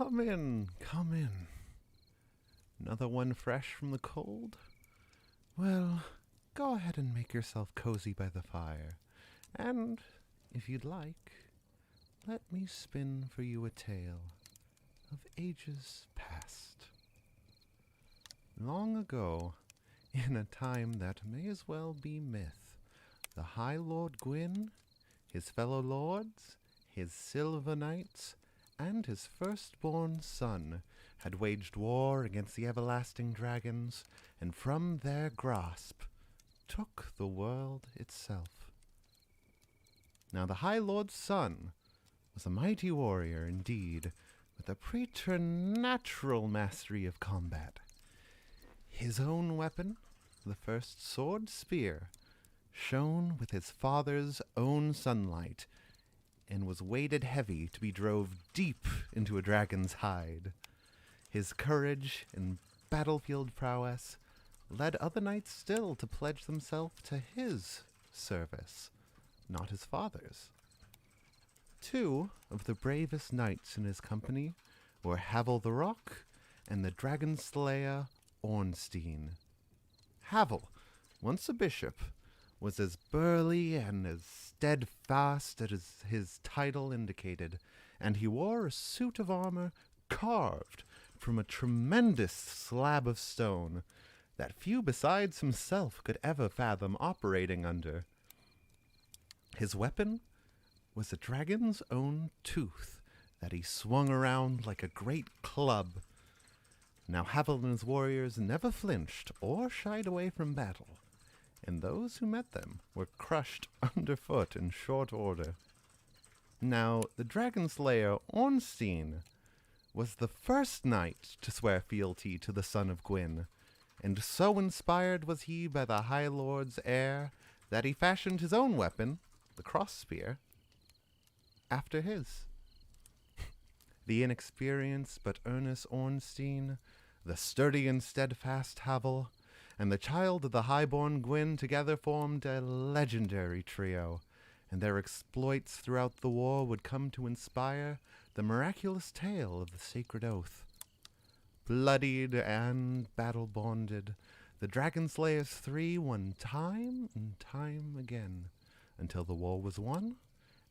Come in, come in. Another one fresh from the cold? Well, go ahead and make yourself cozy by the fire. And, if you'd like, let me spin for you a tale of ages past. Long ago, in a time that may as well be myth, the High Lord Gwyn, his fellow lords, his Silver Knights, and his firstborn son had waged war against the everlasting dragons, and from their grasp took the world itself. Now the High Lord's son was a mighty warrior indeed, with a preternatural mastery of combat. His own weapon, the first sword spear, shone with his father's own sunlight, and was weighted heavy to be drove deep into a dragon's hide. His courage and battlefield prowess led other knights still to pledge themselves to his service, not his father's. Two of the bravest knights in his company were Havel the Rock and the Dragonslayer Ornstein. Havel, once a bishop, was as burly and as steadfast as his title indicated, and he wore a suit of armor carved from a tremendous slab of stone that few besides himself could ever fathom operating under. His weapon was a dragon's own tooth that he swung around like a great club. Now Havel and his warriors never flinched or shied away from battle, and those who met them were crushed underfoot in short order. Now, the Dragonslayer Ornstein was the first knight to swear fealty to the son of Gwyn, and so inspired was he by the High Lord's heir that he fashioned his own weapon, the cross-spear, after his. The inexperienced but earnest Ornstein, the sturdy and steadfast Havel, and the child of the highborn Gwyn together formed a legendary trio, and their exploits throughout the war would come to inspire the miraculous tale of the sacred oath. Bloodied and battle-bonded, the Dragonslayers three won time and time again, until the war was won,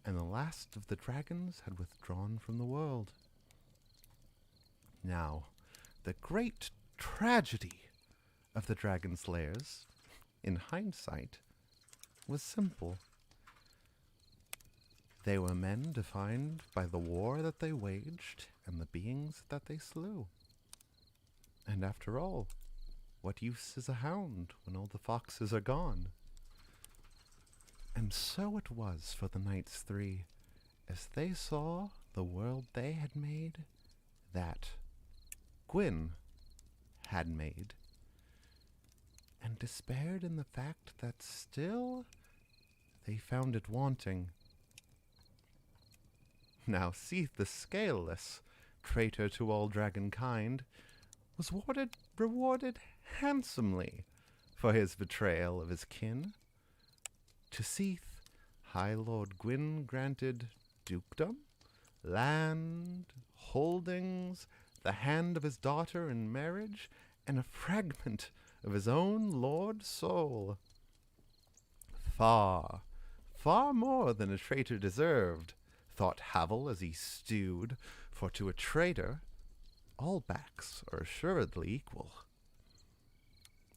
and the last of the dragons had withdrawn from the world. Now, the great tragedy of the Dragonslayers, in hindsight, was simple. They were men defined by the war that they waged and the beings that they slew. And after all, what use is a hound when all the foxes are gone? And so it was for the Knights three, as they saw the world they had made, that Gwyn had made, and despaired in the fact that still they found it wanting. Now Seath the Scaleless, traitor to all dragonkind, was rewarded handsomely for his betrayal of his kin. To Seath, High Lord Gwyn granted dukedom, land, holdings, the hand of his daughter in marriage, and a fragment of his own lord soul. Far, far more than a traitor deserved, thought Havel as he stewed, for to a traitor all backs are assuredly equal.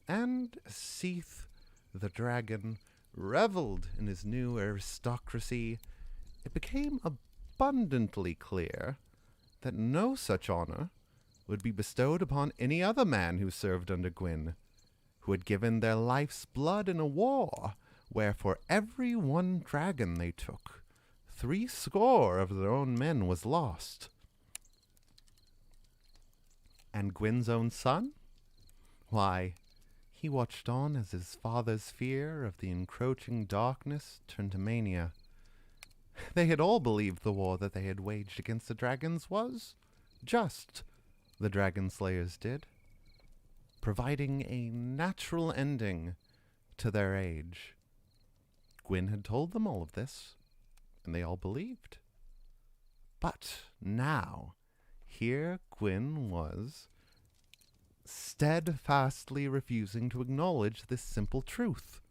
And Seath the dragon reveled in his new aristocracy, it became abundantly clear that no such honor would be bestowed upon any other man who served under Gwyn, who had given their life's blood in a war where for every one dragon they took, 70 of their own men was lost. And Gwyn's own son? Why, he watched on as his father's fear of the encroaching darkness turned to mania. They had all believed the war that they had waged against the dragons was just, the Dragonslayers did, providing a natural ending to their age. Gwyn had told them all of this, and they all believed. But now here Gwyn was steadfastly refusing to acknowledge this simple truth,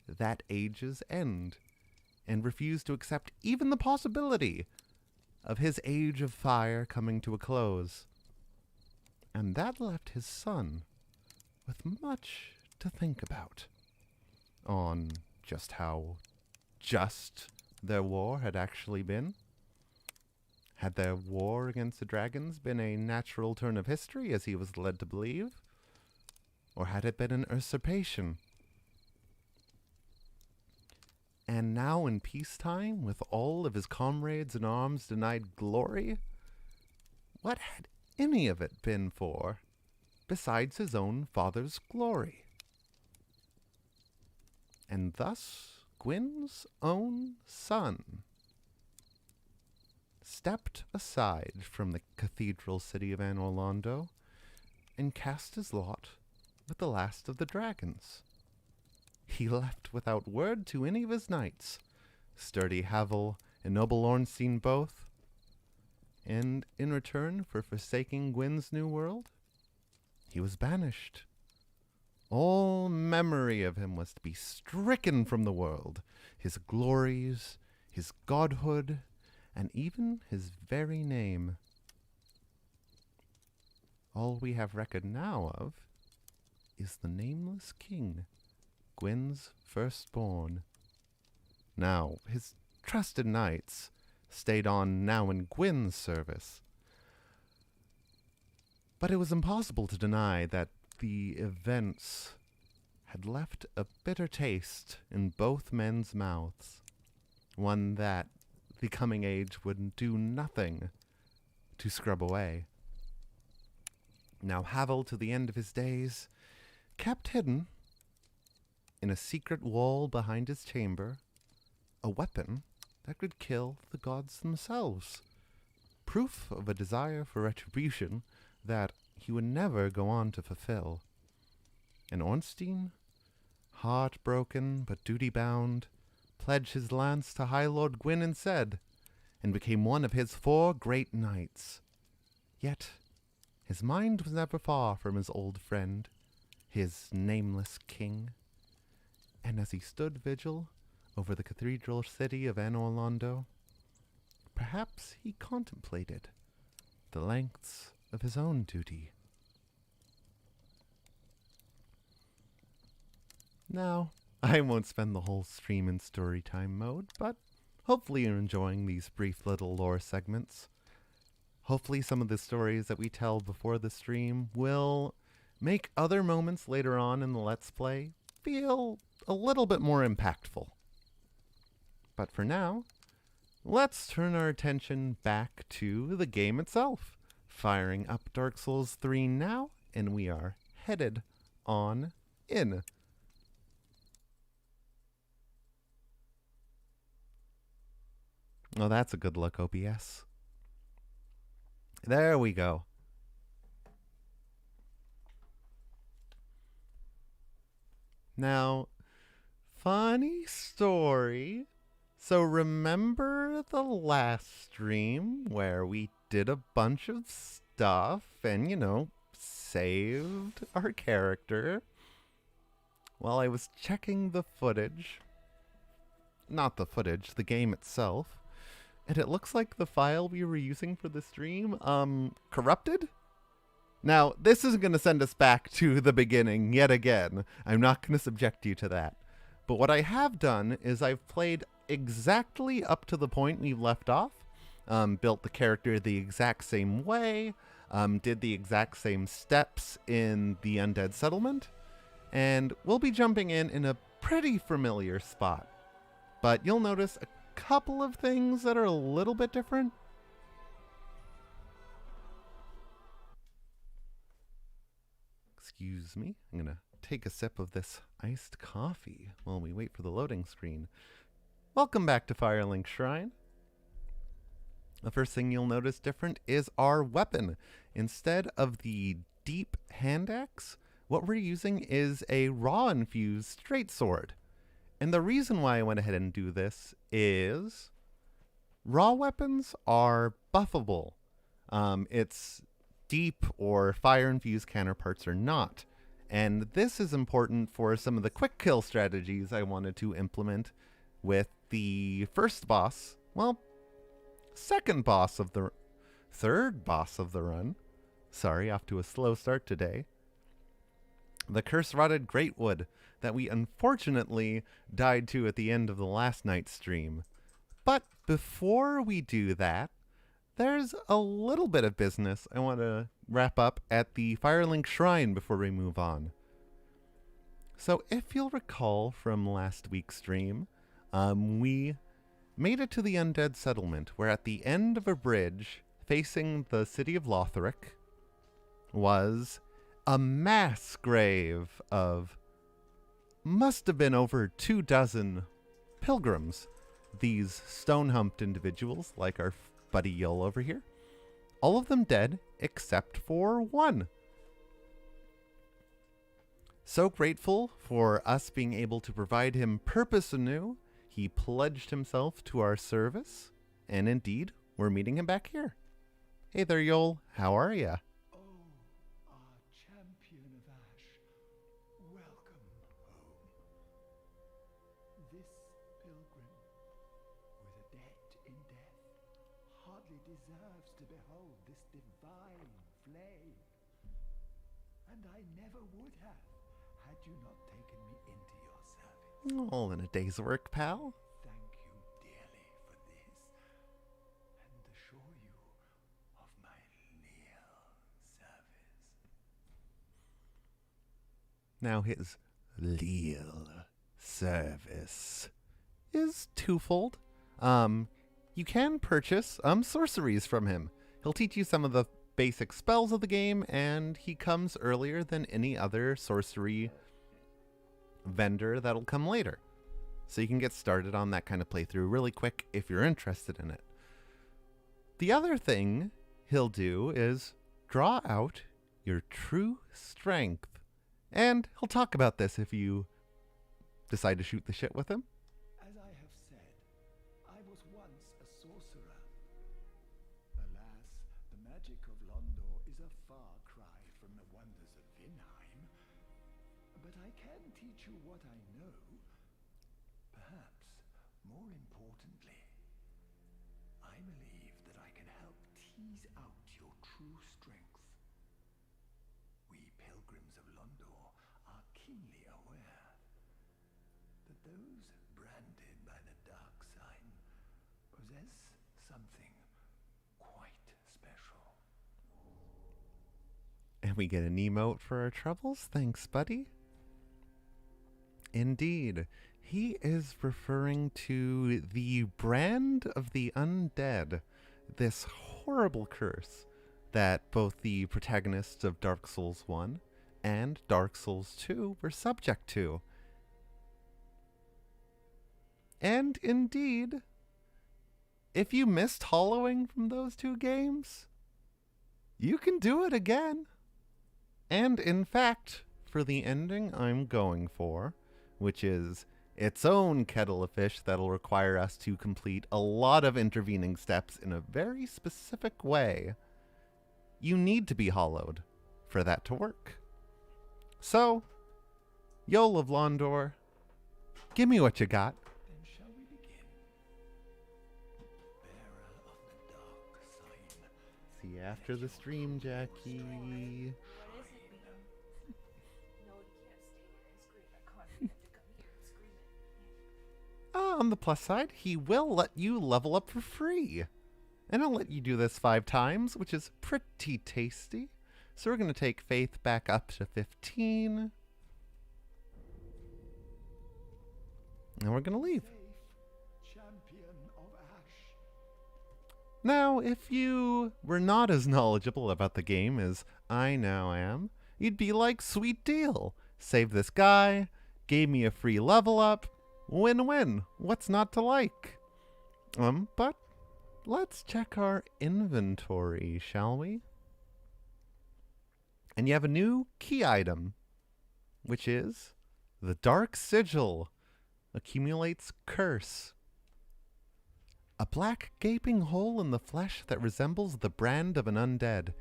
that ages end, and refused to accept even the possibility of his age of fire coming to a close. And that left his son with much to think about on just how just their war had actually been. Had their war against the dragons been a natural turn of history, as he was led to believe? Or had it been an usurpation? And now in peacetime, with all of his comrades in arms denied glory, what had any of it been for, besides his own father's glory? And thus Gwyn's own son stepped aside from the cathedral city of Orlando and cast his lot with the last of the dragons. He left without word to any of his knights, sturdy Havel and noble Ornstein both, and in return for forsaking Gwyn's new world, he was banished. All memory of him was to be stricken from the world, his glories, his godhood, and even his very name. All we have record now of is the Nameless King, Gwyn's firstborn. Now, his trusted knights stayed on now in Gwyn's service, but it was impossible to deny that the events had left a bitter taste in both men's mouths, one that the coming age would do nothing to scrub away. Now Havel, to the end of his days, kept hidden in a secret wall behind his chamber a weapon that could kill the gods themselves, proof of a desire for retribution that he would never go on to fulfill. And Ornstein, heartbroken but duty-bound, pledged his lance to High Lord Gwyn instead, and became one of his 4 great knights. Yet his mind was never far from his old friend, his nameless king. And as he stood vigil over the cathedral city of Orlando, perhaps he contemplated the lengths of his own duty. Now, I won't spend the whole stream in storytime mode, but hopefully you're enjoying these brief little lore segments. Hopefully some of the stories that we tell before the stream will make other moments later on in the Let's Play feel a little bit more impactful. But for now, let's turn our attention back to the game itself. Firing up Dark Souls 3 now, and we are headed on in. Oh, that's a good look, OBS. There we go. Now, funny story. So remember the last stream where we did a bunch of stuff and, saved our character? Well, I was checking the footage. Not the footage, the game itself. And it looks like the file we were using for the stream, corrupted? Now, this is going to send us back to the beginning yet again. I'm not going to subject you to that. But what I have done is I've played exactly up to the point we left off, built the character the exact same way, did the exact same steps in the Undead Settlement, and we'll be jumping in a pretty familiar spot. But you'll notice a couple of things that are a little bit different. Excuse me, I'm gonna take a sip of this iced coffee while we wait for the loading screen. Welcome back to Firelink Shrine. The first thing you'll notice different is our weapon. Instead of the deep hand axe, what we're using is a raw infused straight sword. And the reason why I went ahead and do this is raw weapons are buffable. Its deep or fire-infused counterparts are not. And this is important for some of the quick kill strategies I wanted to implement with the first boss, well, third boss of the run. Sorry, off to a slow start today. The curse-rotted Greatwood that we unfortunately died to at the end of the last night's stream. But before we do that, there's a little bit of business I want to wrap up at the Firelink Shrine before we move on. So if you'll recall from last week's stream, we made it to the Undead Settlement, where at the end of a bridge facing the city of Lothric was a mass grave of must have been over 24 pilgrims. These stone-humped individuals, like our buddy Yol over here. All of them dead, except for one. So grateful for us being able to provide him purpose anew, he pledged himself to our service, and indeed, we're meeting him back here. Hey there, Yol. How are ya? Deserves to behold this divine flame. And I never would have, had you not taken me into your service. All in a day's work, pal. Thank you dearly for this, and assure you of my leal service. Now his leal service is twofold. You can purchase sorceries from him. He'll teach you some of the basic spells of the game, and he comes earlier than any other sorcery vendor that'll come later. So you can get started on that kind of playthrough really quick if you're interested in it. The other thing he'll do is draw out your true strength. And he'll talk about this if you decide to shoot the shit with him. As I have said, I was once a sorcerer. Alas, the magic of Londor is a far cry from the wonders of Vinheim. But I can teach you what I know. Perhaps, more importantly, I believe that I can help tease out your true strength. We pilgrims of Londor are keenly aware that those branded by the dark sign possess something quite special. And we get an emote for our troubles. Thanks, buddy. Indeed. He is referring to the brand of the undead, this horrible curse that both the protagonists of Dark Souls 1 and Dark Souls 2 were subject to. And indeed, if you missed hollowing from those two games, you can do it again. And in fact, for the ending I'm going for, which is its own kettle of fish that'll require us to complete a lot of intervening steps in a very specific way, you need to be hollowed for that to work. So, Yol of Londor, give me what you got. Then shall we begin? Bearer of the dark sign. See you after the stream, Jackie. On the plus side, he will let you level up for free. And I'll let you do this 5 times, which is pretty tasty. So we're going to take Faith back up to 15. And we're going to leave. Champion of Ash. Now, if you were not as knowledgeable about the game as I now am, you'd be like, sweet deal. Save this guy, gave me a free level up. Win-win. What's not to like? But let's check our inventory, shall we? And you have a new key item, which is the Dark Sigil. Accumulates curse. a black gaping hole in the flesh that resembles the brand of an undead.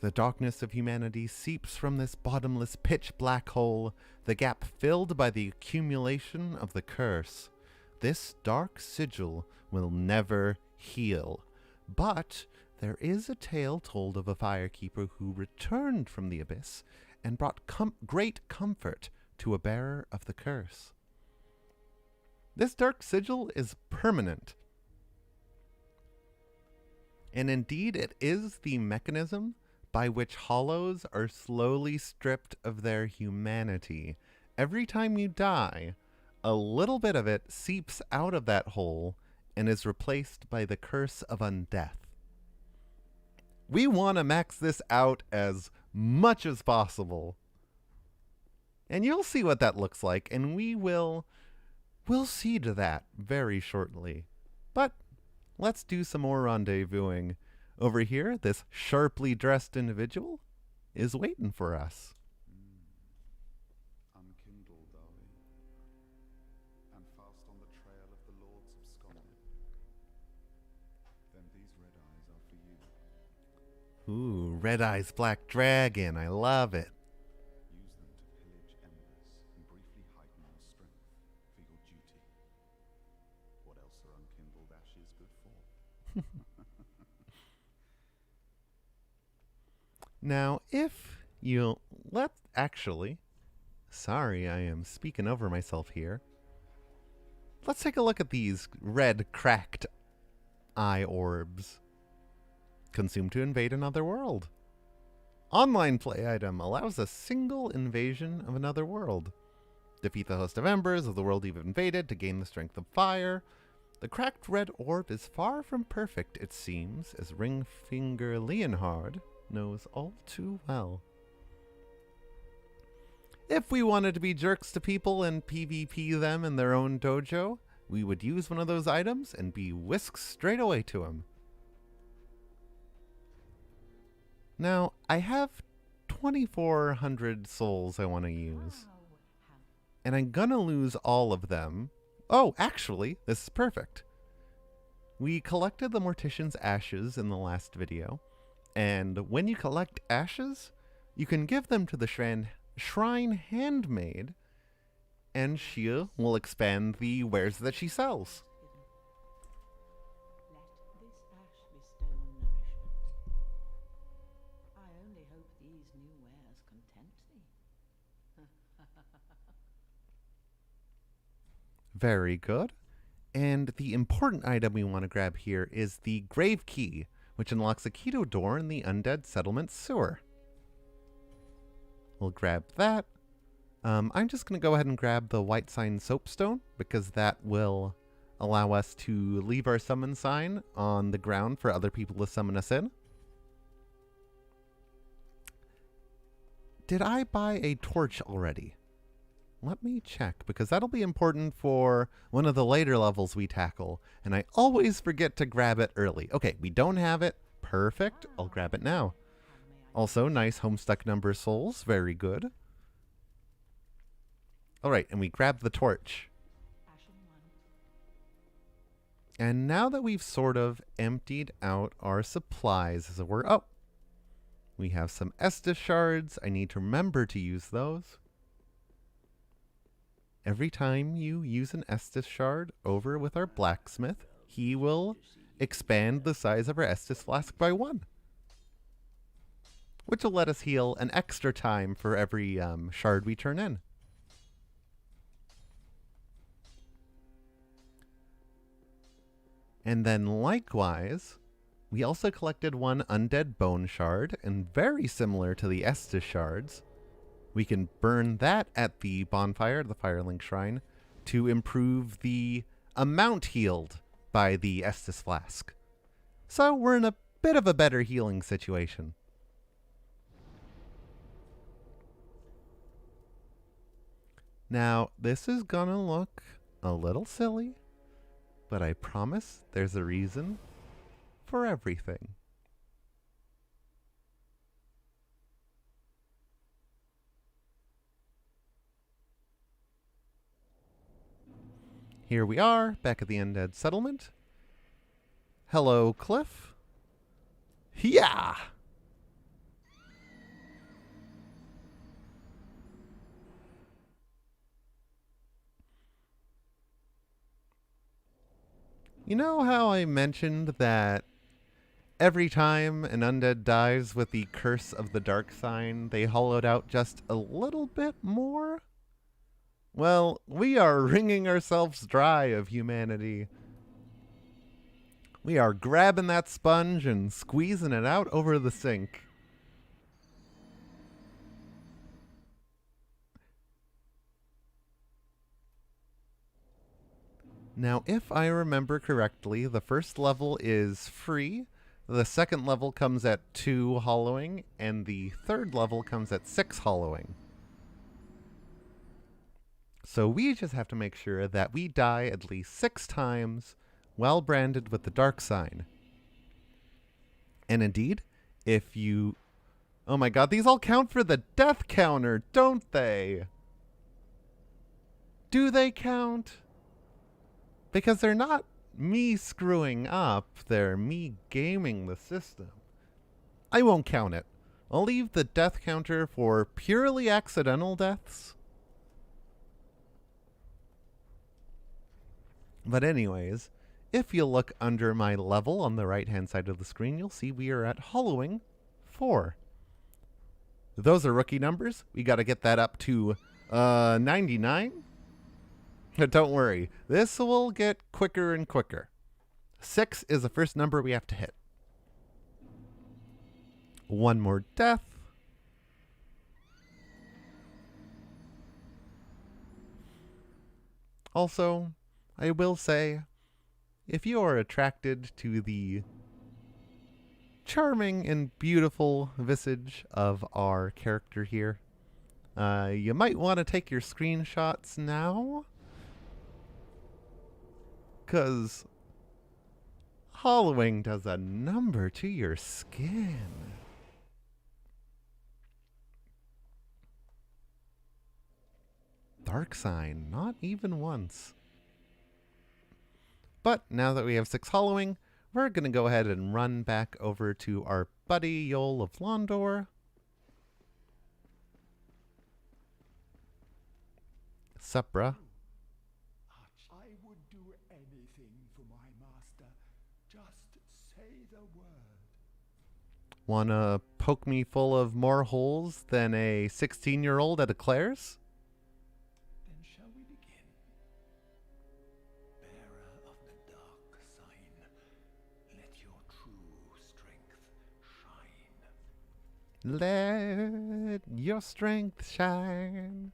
The darkness of humanity seeps from this bottomless pitch-black hole, the gap filled by the accumulation of the curse. This dark sigil will never heal. But there is a tale told of a firekeeper who returned from the abyss and brought great comfort to a bearer of the curse. This dark sigil is permanent. And indeed, it is the mechanism by which hollows are slowly stripped of their humanity. Every time you die, a little bit of it seeps out of that hole and is replaced by the curse of undeath. We want to max this out as much as possible. And you'll see what that looks like, and we'll see to that very shortly. But let's do some more rendezvousing. Over here, this sharply dressed individual is waiting for us. Unkindled, are we? And fast on the trail of the lords of Scotland. Then these red eyes are for you. Ooh, Red Eyes Black Dragon. I love it. Use them to pillage embers and briefly heighten your strength for your duty. What else are unkindled ashes good for? Now, if you'll sorry, I am speaking over myself here. Let's take a look at these red cracked eye orbs. Consumed to invade another world. Online play item allows a single invasion of another world. Defeat the host of embers of the world you've invaded to gain the strength of fire. The cracked red orb is far from perfect, it seems, as Ringfinger Leonhard knows all too well. If we wanted to be jerks to people and PvP them in their own dojo, we would use one of those items and be whisked straight away to him. Now, I have 2,400 souls I want to use. And I'm gonna lose all of them. Oh, actually, this is perfect. We collected the Mortician's ashes in the last video. And when you collect ashes, you can give them to the Shrine Handmaid, and she will expand the wares that she sells. Let this ash bestow nourishment. I only hope these new wares content thee. Very good. And the important item we want to grab here is the Grave Key, which unlocks a key to a door in the Undead Settlement sewer. We'll grab that. I'm just going to go ahead and grab the white sign Soapstone, because that will allow us to leave our summon sign on the ground for other people to summon us in. Did I buy a torch already? Let me check, because that'll be important for one of the later levels we tackle, and I always forget to grab it early. Okay, we don't have it. Perfect. I'll grab it now. Also, nice Homestuck number souls. Very good. Alright, and we grab the torch. And now that we've sort of emptied out our supplies, as it were... Oh! We have some Estus shards. I need to remember to use those. Every time you use an Estus shard over with our blacksmith, he will expand the size of our Estus flask by 1. Which will let us heal an extra time for every shard we turn in. And then likewise, we also collected 1 Undead Bone Shard, and very similar to the Estus shards, we can burn that at the Bonfire, the Firelink Shrine, to improve the amount healed by the Estus Flask. So we're in a bit of a better healing situation. Now, this is gonna look a little silly, but I promise there's a reason for everything. Here we are, back at the Undead Settlement. Hello, Cliff. Yeah! You know how I mentioned that every time an undead dies with the curse of the dark sign, they hollowed out just a little bit more? Well, we are wringing ourselves dry of humanity. We are grabbing that sponge and squeezing it out over the sink. Now, if I remember correctly, the first level is free, the second level comes at 2 hollowing, and the third level comes at 6 hollowing. So we just have to make sure that we die at least 6 times while branded with the dark sign. And indeed, if you... Oh my god, these all count for the death counter, don't they? Do they count? Because they're not me screwing up, they're me gaming the system. I won't count it. I'll leave the death counter for purely accidental deaths. But anyways, if you look under my level on the right-hand side of the screen, you'll see we are at hollowing 4. Those are rookie numbers. We got to get that up to 99. Don't worry, this will get quicker and quicker. 6 is the first number we have to hit. 1 more death. Also, I will say, if you are attracted to the charming and beautiful visage of our character here, you might want to take your screenshots now. Because hollowing does a number to your skin. Dark sign, not even once. But now that we have 6 hollowing, we're going to go ahead and run back over to our buddy Yol of Londor. Sup, bruh? I would do anything for my master. Just say the word. Wanna poke me full of more holes than a 16-year-old at a Claire's? Then shall we begin? Bearer of the dark sign, let your true strength shine. Let your strength shine.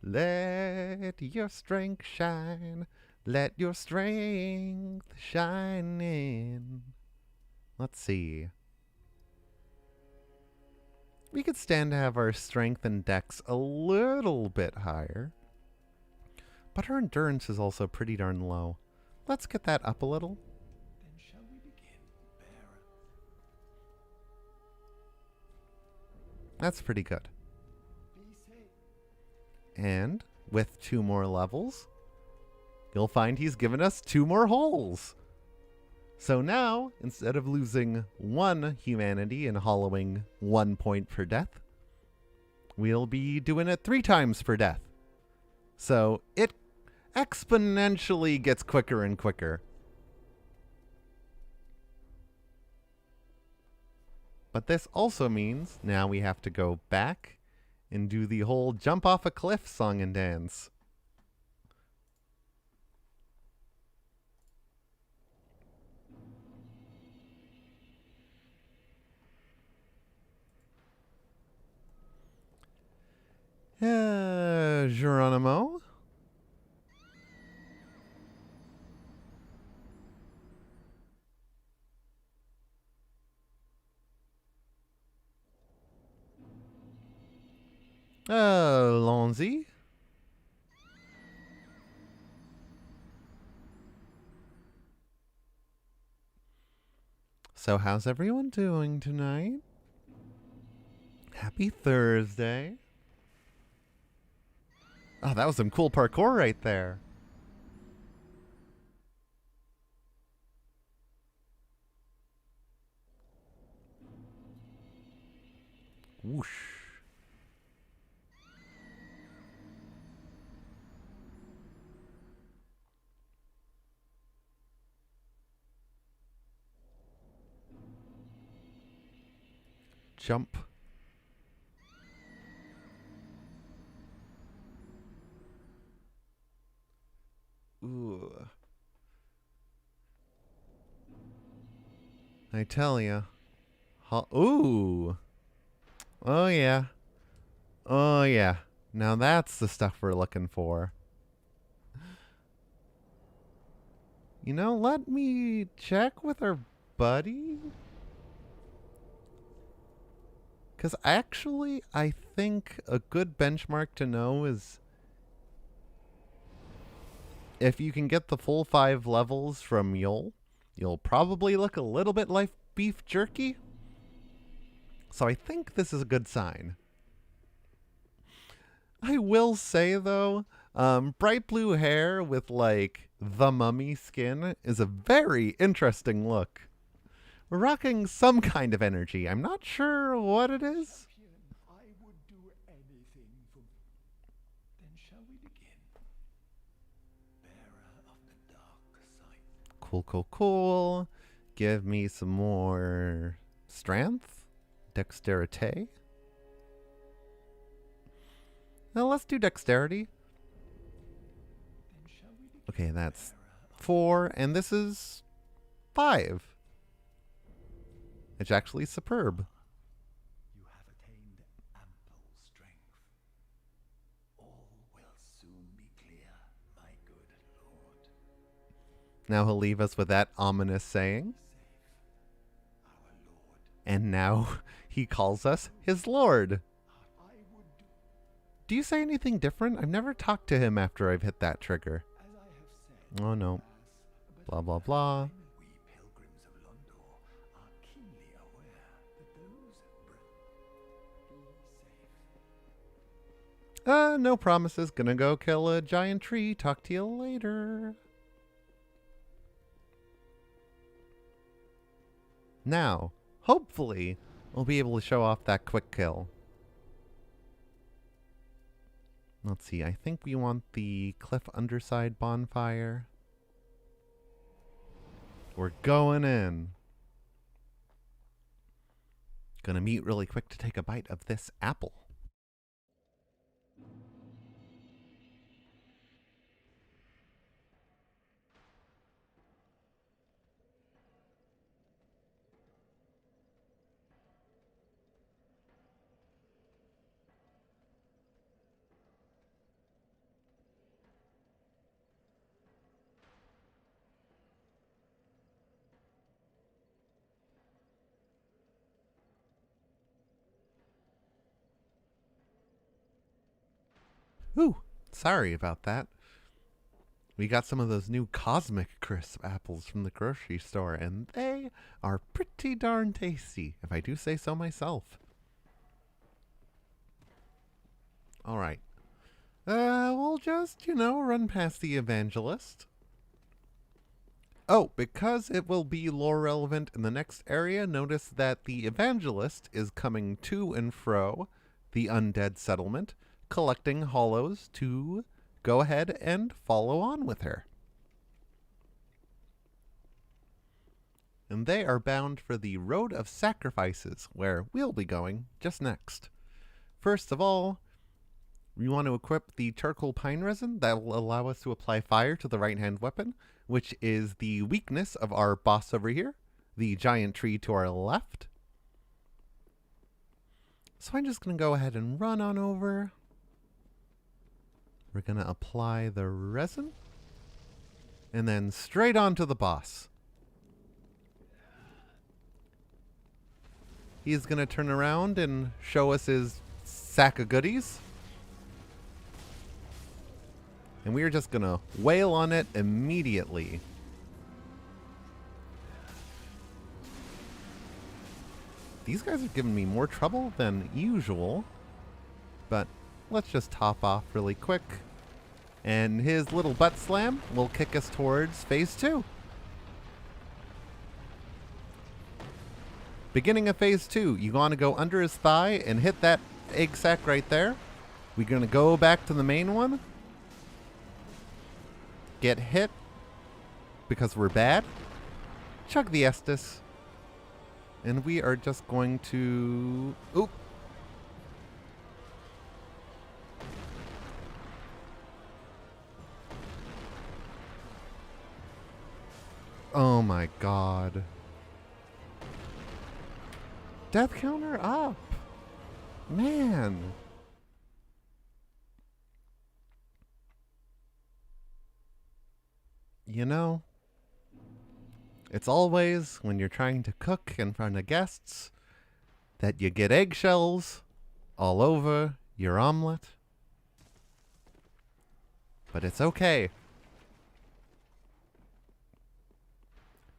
Let your strength shine. Let your strength shine in. Let's see. We could stand to have our strength and dex a little bit higher. But our endurance is also pretty darn low. Let's get that up a little. Then shall we begin, bearer? That's pretty good. Be safe. And with 2 more levels, you'll find he's given us 2 more holes. So now, instead of losing 1 humanity and hollowing 1 point per death, we'll be doing it 3 times per death. So it exponentially gets quicker and quicker. But this also means now we have to go back and do the whole jump off a cliff song and dance. Geronimo? Lonzy? So how's everyone doing tonight? Happy Thursday. Oh, that was some cool parkour right there. Whoosh. Jump. Ooh. I tell ya. Ooh. Oh yeah. Oh yeah. Now that's the stuff we're looking for. You know, let me check with our buddy. Because actually, I think a good benchmark to know is if you can get the full 5 levels from Yul, you'll probably look a little bit like beef jerky. So I think this is a good sign. I will say, though, bright blue hair with, like, the mummy skin is a very interesting look. We're rocking some kind of energy. I'm not sure what it is. I would do anything for... Then shall we begin? Bearer of the dark sight. Cool, cool, cool. Give me some more strength. Dexterity. Now let's do dexterity. Then shall we begin? Okay, that's 4, and this is 5. It's actually superb. You have attained ample strength. All will soon be clear, my good lord. Now he'll leave us with that ominous saying. Safe, our lord. And now he calls us his lord. I would do Do you say anything different? I've never talked to him after I've hit that trigger. as I have said. Oh no. alas, but Blah, blah, blah. we pilgrims of Londor are keenly aware that those be safe. No promises. Gonna go kill a giant tree. Talk to you later. Now, hopefully, we'll be able to show off that quick kill. Let's see. I think we want the cliff underside bonfire. We're going in. Gonna meet really quick to take a bite of this apple. Ooh, sorry about that. We got some of those new Cosmic Crisp apples from the grocery store, and they are pretty darn tasty, if I do say so myself. Alright. We'll just, run past the Evangelist. Oh, because it will be lore relevant in the next area, notice that the Evangelist is coming to and fro the Undead Settlement, collecting hollows to go ahead and follow on with her. And they are bound for the Road of Sacrifices, where we'll be going just next. First of all, we want to equip the charcoal pine resin that will allow us to apply fire to the right-hand weapon, which is the weakness of our boss over here, the giant tree to our left. So I'm just going to go ahead and run on over. We're going to apply the resin, and then straight on to the boss. He's going to turn around and show us his sack of goodies. And we are just going to wail on it immediately. These guys are giving me more trouble than usual, but let's just top off really quick. And his little butt slam will kick us towards phase 2. Beginning of phase 2. You want to go under his thigh and hit that egg sac right there. We're going to go back to the main one. Get hit because we're bad. Chug the Estus. And we are just going to... Oop. Oh my god. Death counter up. Man. You know, it's always when you're trying to cook in front of guests that you get eggshells all over your omelet. But it's okay.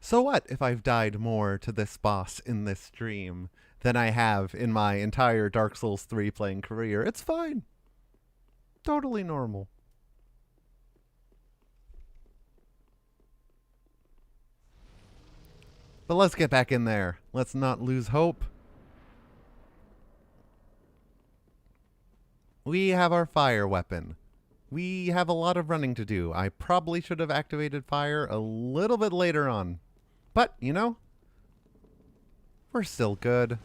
So what if I've died more to this boss in this stream than I have in my entire Dark Souls 3 playing career? It's fine. Totally normal. But let's get back in there. Let's not lose hope. We have our fire weapon. We have a lot of running to do. I probably should have activated fire a little bit later on. But, you know, we're still good.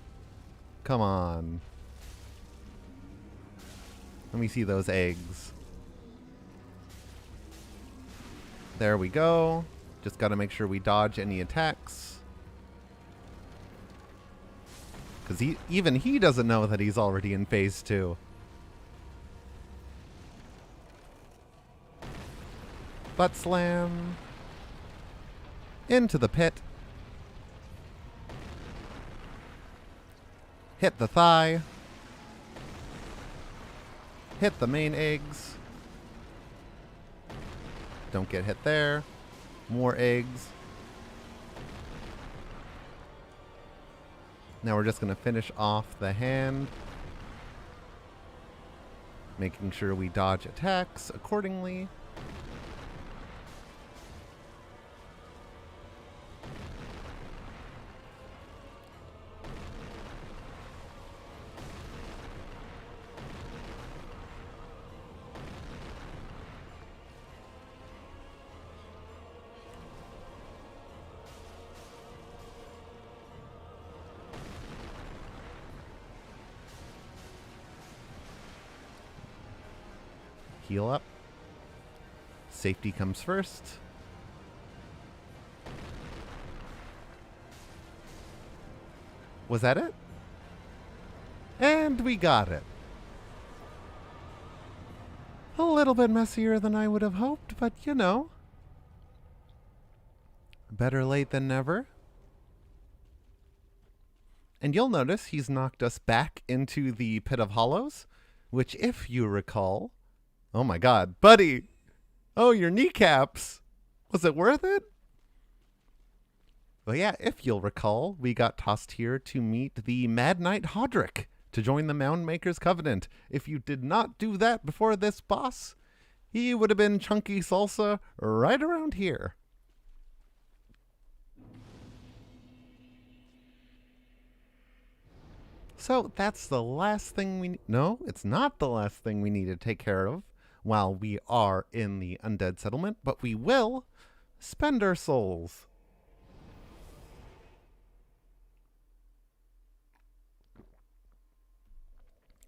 Come on. Let me see those eggs. There we go. Just got to make sure we dodge any attacks. Because even he doesn't know that he's already in phase 2. Butt slam. Into the pit. Hit the thigh. Hit the main eggs. Don't get hit there. More eggs. Now we're just going to finish off the hand. Making sure we dodge attacks accordingly. Heal up. Safety comes first. Was that it? And we got it. A little bit messier than I would have hoped, but you know. Better late than never. And you'll notice he's knocked us back into the Pit of Hollows, which, if you recall... Oh my god, buddy! Oh, your kneecaps! Was it worth it? Well, yeah, if you'll recall, we got tossed here to meet the Mad Knight Hodrick to join the Moundmaker's Covenant. If you did not do that before this boss, he would have been chunky salsa right around here. So that's the last thing we... No, it's not the last thing we need to take care of while we are in the Undead Settlement, but we will spend our souls.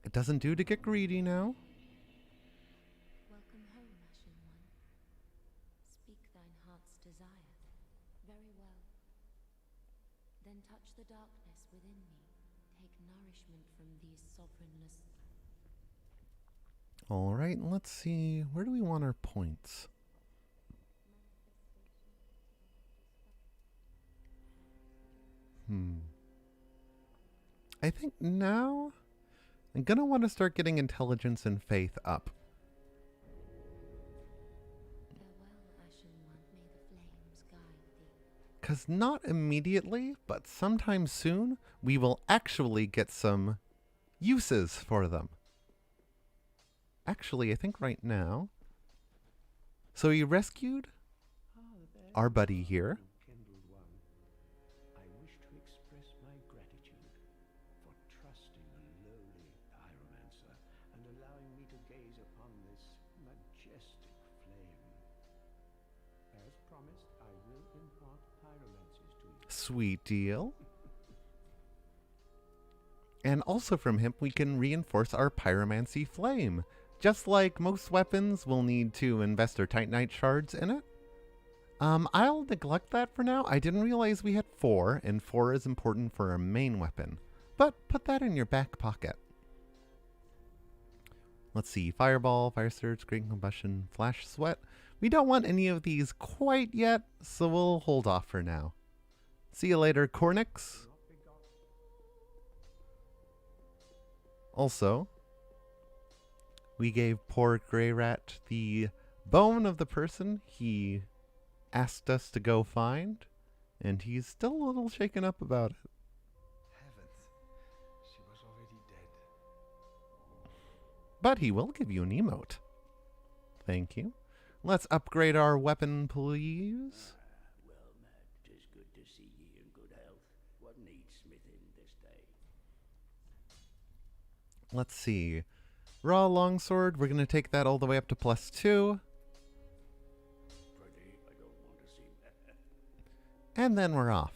It doesn't do to get greedy now. Welcome home, Ashen One. Speak thine heart's desire. Very well. Then touch the darkness within me. Take nourishment from these sovereignless... All right, let's see. Where do we want our points? I think now I'm going to want to start getting intelligence and faith up. Farewell, Ashen One. May the flames guide thee. Because not immediately, but sometime soon, we will actually get some uses for them. Actually, I think right now... So we rescued our buddy here. Kindled one. I wish to express my gratitude majestic flame. As promised, I will impart pyromancies to you. Sweet deal. And also from him, we can reinforce our pyromancy flame. Just like most weapons, we'll need to invest our Titanite shards in it. I'll neglect that for now. I didn't realize we had 4, and 4 is important for our main weapon. But put that in your back pocket. Let's see. Fireball, Fire Surge, Great Combustion, Flash Sweat. We don't want any of these quite yet, so we'll hold off for now. See you later, Cornix. Also, we gave poor Grey Rat the bone of the person he asked us to go find, and he's still a little shaken up about it. Heavens, she was already dead. But he will give you an emote. Thank you. Let's upgrade our weapon, please. Well, Matt, 'tis good to see ye in good health. What needs smithing this day? Let's see. Raw longsword, we're going to take that all the way up to +2. Pretty, I don't want to see that. And then we're off.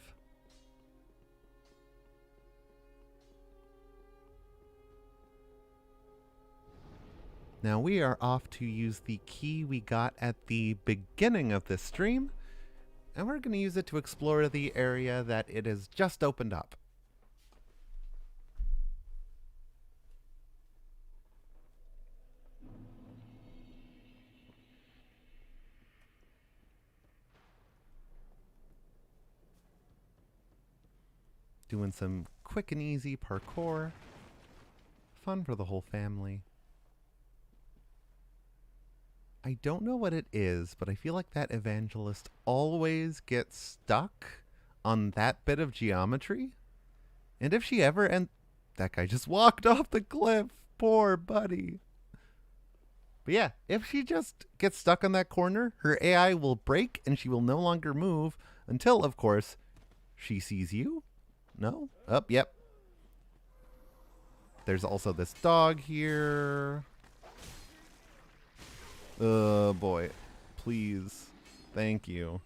Now we are off to use the key we got at the beginning of this stream, and we're going to use it to explore the area that it has just opened up. Doing some quick and easy parkour. Fun for the whole family. I don't know what it is, but I feel like that evangelist always gets stuck on that bit of geometry. And if she ever that guy just walked off the cliff. Poor buddy. But yeah, if she just gets stuck on that corner, her AI will break and she will no longer move until, of course, she sees you. No? Oh, yep. There's also this dog here. Oh, boy. Please. Thank you.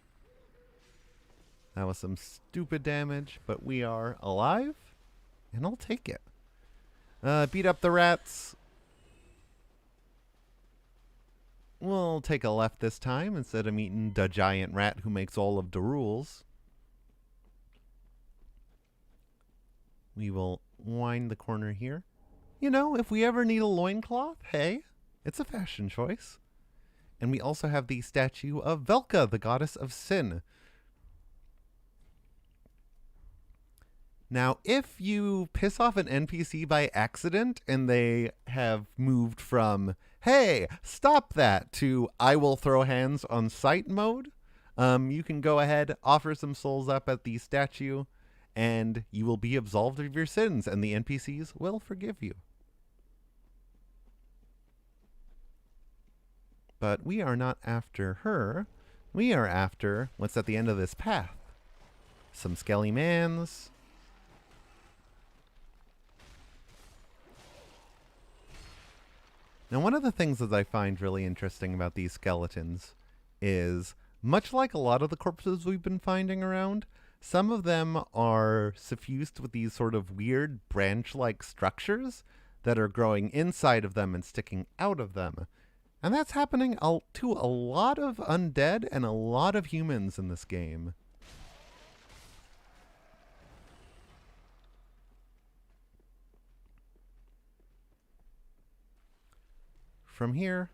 That was some stupid damage, but we are alive, and I'll take it. Beat up the rats. We'll take a left this time instead of meeting the giant rat who makes all of the rules. We will wind the corner here. You know, if we ever need a loincloth, hey, it's a fashion choice. And we also have the statue of Velka, the goddess of sin. Now, if you piss off an NPC by accident and they have moved from, hey, stop that, to I will throw hands on sight mode, you can go ahead, offer some souls up at the statue, and you will be absolved of your sins, and the NPCs will forgive you. But we are not after her. We are after what's at the end of this path. Some skelly mans. Now, one of the things that I find really interesting about these skeletons is, much like a lot of the corpses we've been finding around, some of them are suffused with these sort of weird branch-like structures that are growing inside of them and sticking out of them. And that's happening to a lot of undead and a lot of humans in this game. From here,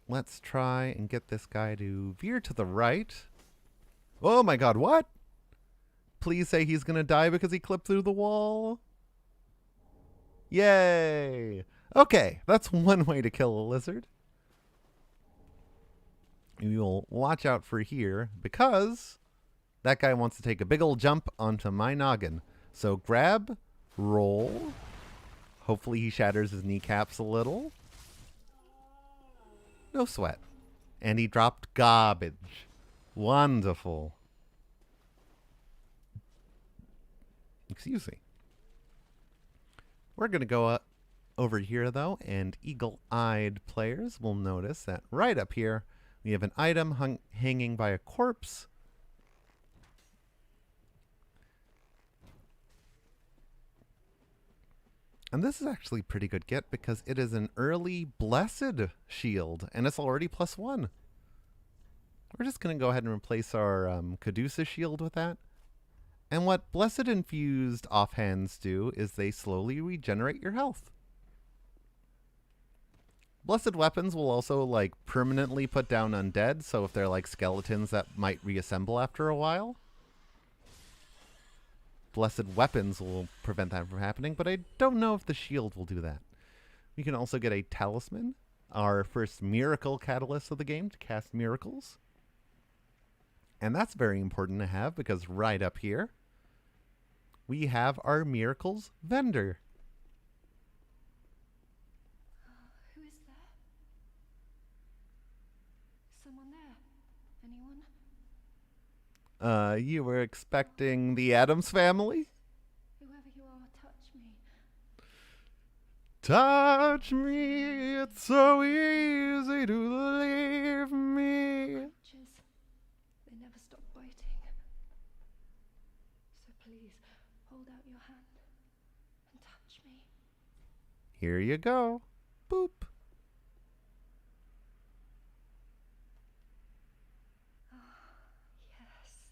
let's try and get this guy to veer to the right. Oh my god, what? Please say he's going to die because he clipped through the wall. Yay! Okay, that's one way to kill a lizard. We will watch out for here because that guy wants to take a big old jump onto my noggin. So grab, roll. Hopefully he shatters his kneecaps a little. No sweat. And he dropped garbage. Wonderful. Excuse me. We're going to go over here, though, and eagle-eyed players will notice that right up here, we have an item hanging by a corpse. And this is actually pretty good get because it is an early blessed shield, and it's already +1. We're just going to go ahead and replace our Caduceus shield with that. And what Blessed Infused offhands do is they slowly regenerate your health. Blessed weapons will also like permanently put down undead, so if they're like skeletons that might reassemble after a while, blessed weapons will prevent that from happening, but I don't know if the shield will do that. We can also get a talisman, our first miracle catalyst of the game to cast miracles. And that's very important to have because right up here, we have our miracles vendor. Who is there? Someone there? Anyone? You were expecting the Addams family? Whoever you are, touch me. Touch me, it's so easy to leave me. Creatures, they never stop biting. So please, hold out your hand and touch me. Here you go. Boop.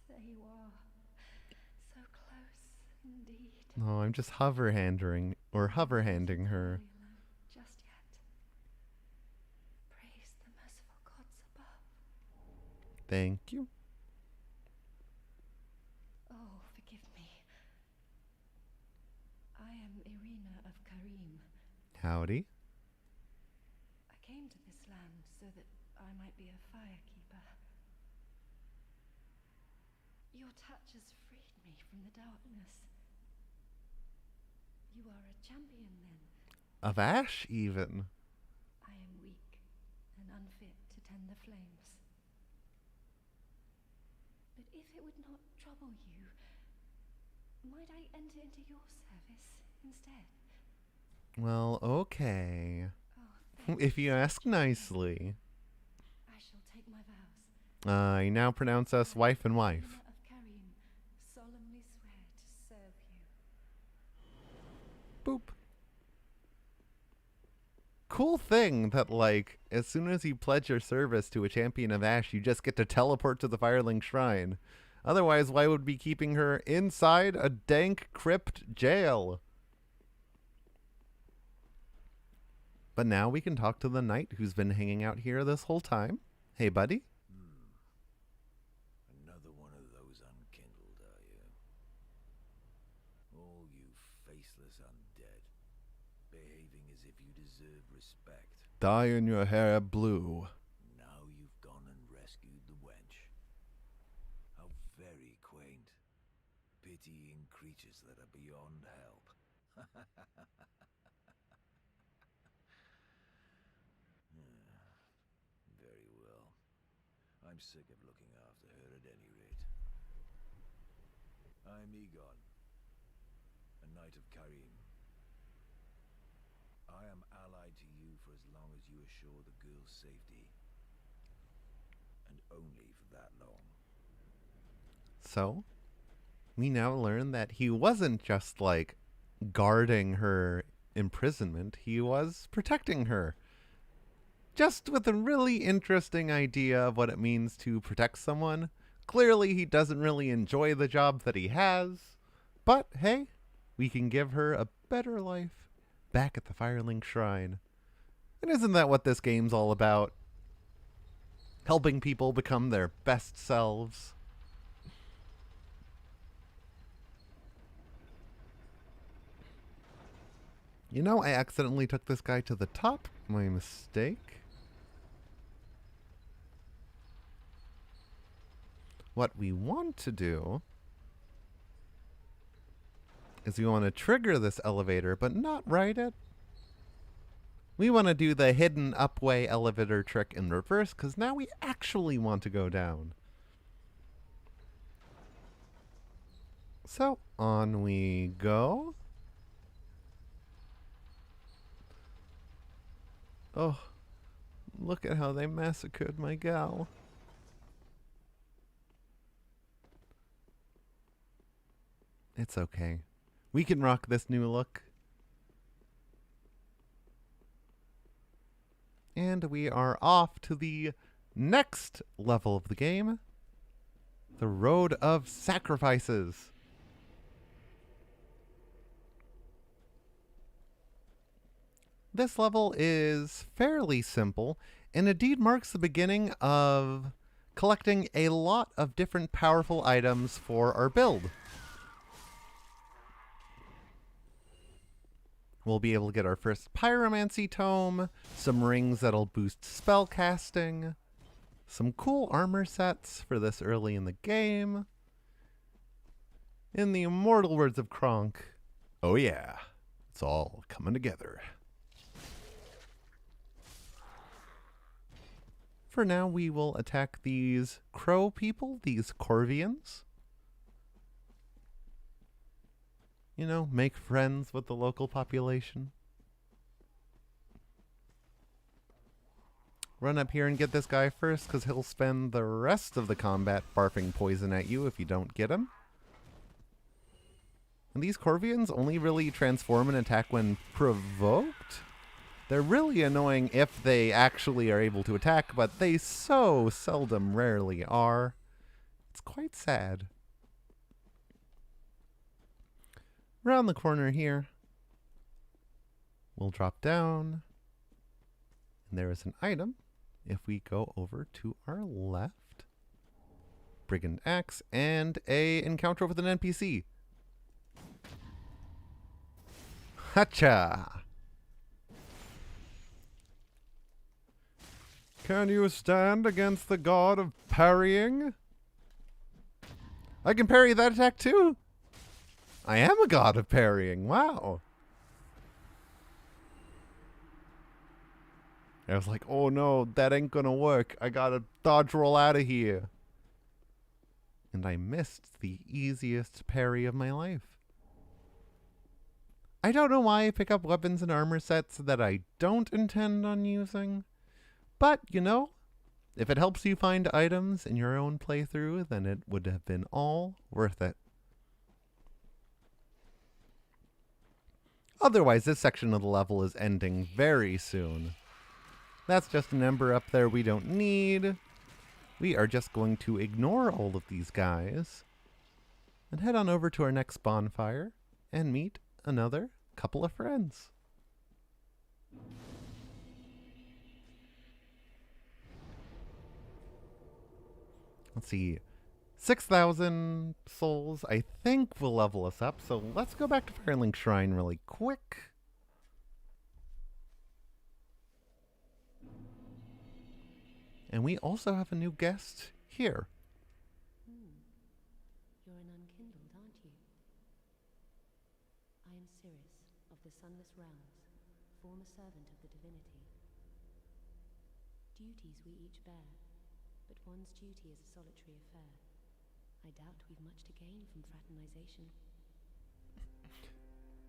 There you are. So close indeed. Oh, I'm just hover-handing her. Just yet. Praise the merciful gods above. Thank you. Oh, forgive me. I am Irina of Karim. Howdy. I came to this land so that I might be a firekeeper. Your touch has freed me from the darkness. You are a champion, then? Of Ash, even. I am weak and unfit to tend the flames. But if it would not trouble you, might I enter into your service instead? Well, okay. Oh, If you ask nicely. I shall take my vows. I now pronounce us wife and wife. Of Karim, solemnly swear to serve you. Boop. Cool thing that, like, as soon as you pledge your service to a champion of Ash, you just get to teleport to the Firelink Shrine. Otherwise, why would we be keeping her inside a dank crypt jail? But now we can talk to the knight who's been hanging out here this whole time. Hey, buddy. Another one of those unkindled, are you? All you faceless undead, behaving as if you deserve respect. Dyeing your hair blue. Now you've gone and rescued the wench. How very quaint. Pitying creatures that are beyond help. Very well. I'm sick of looking after her at any rate. I'm Egon, a knight of Karim. I am allied to you for as long as you assure the girl's safety. And only for that long. So, we now learn that he wasn't just, like, guarding her imprisonment. He was protecting her. Just with a really interesting idea of what it means to protect someone. Clearly, he doesn't really enjoy the job that he has. But, hey, we can give her a better life back at the Firelink Shrine. And isn't that what this game's all about? Helping people become their best selves. You know, I accidentally took this guy to the top. My mistake. What we want to do is we want to trigger this elevator, but not ride it. We want to do the hidden upway elevator trick in reverse, because now we actually want to go down. So, on we go. Oh, look at how they massacred my gal. It's okay. We can rock this new look. And we are off to the next level of the game. The Road of Sacrifices. This level is fairly simple, and indeed marks the beginning of collecting a lot of different powerful items for our build. We'll be able to get our first Pyromancy Tome, some rings that'll boost spell casting, some cool armor sets for this early in the game. In the immortal words of Kronk, oh yeah, it's all coming together. For now, we will attack these crow people, these Corvians. You know, make friends with the local population. Run up here and get this guy first, because he'll spend the rest of the combat barfing poison at you if you don't get him. And these Corvians only really transform and attack when provoked. They're really annoying if they actually are able to attack, but they so seldom rarely are. It's quite sad. Around the corner here, we'll drop down, and there is an item. If we go over to our left, Brigand Axe, and a encounter with an NPC. Hacha! Can you stand against the god of parrying? I can parry that attack too! I am a god of parrying. Wow. I was like, oh no, that ain't gonna work. I gotta dodge roll out of here. And I missed the easiest parry of my life. I don't know why I pick up weapons and armor sets that I don't intend on using. But, you know, if it helps you find items in your own playthrough, then it would have been all worth it. Otherwise, this section of the level is ending very soon. That's just an ember up there we don't need. We are just going to ignore all of these guys and head on over to our next bonfire and meet another couple of friends. Let's see. 6,000 souls, I think, will level us up. So let's go back to Firelink Shrine really quick. And we also have a new guest here. You're an unkindled, aren't you? I am Sirius of the Sunless Realms, former servant of the divinity. Duties we each bear, but one's duty is a solitary affair. I doubt we've much to gain from fraternization.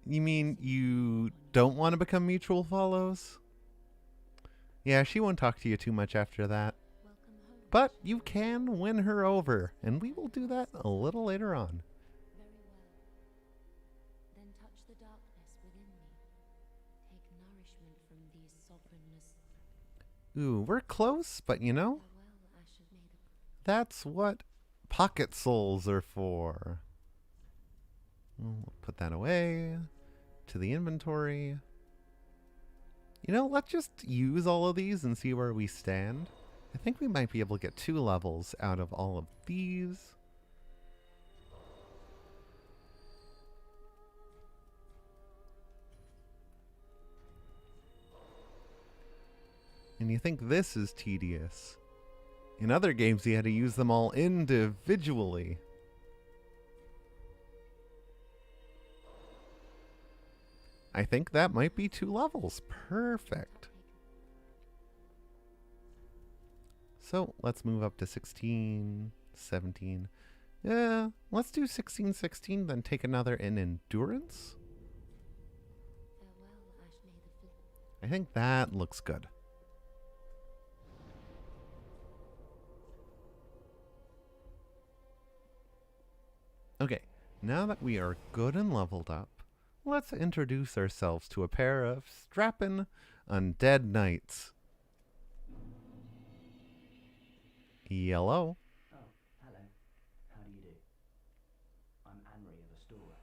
You mean you don't want to become mutual follows? Yeah, she won't talk to you too much after that. Welcome home. But you can win her over, and we will do that a little later on. Very well. Then touch the darkness within me. Take nourishment from these sovereignness. Ooh, we're close, but you know, Farewell, Ash of Ariandel. that's what pocket souls are for. We'll put that away to the inventory. You know, let's just use all of these and see where we stand. I think we might be able to get 2 levels out of all of these. And you think this is tedious. In other games, you had to use them all individually. I think that might be 2 levels. Perfect. So let's move up to 16, 17. Yeah, let's do 16, 16, then take another in endurance. Farewell, Ash Nathan. I think that looks good. Okay, now that we are good and leveled up, let's introduce ourselves to a pair of strappin' Undead Knights. Yellow. Oh, hello. How do you do? I'm Anri of Astora,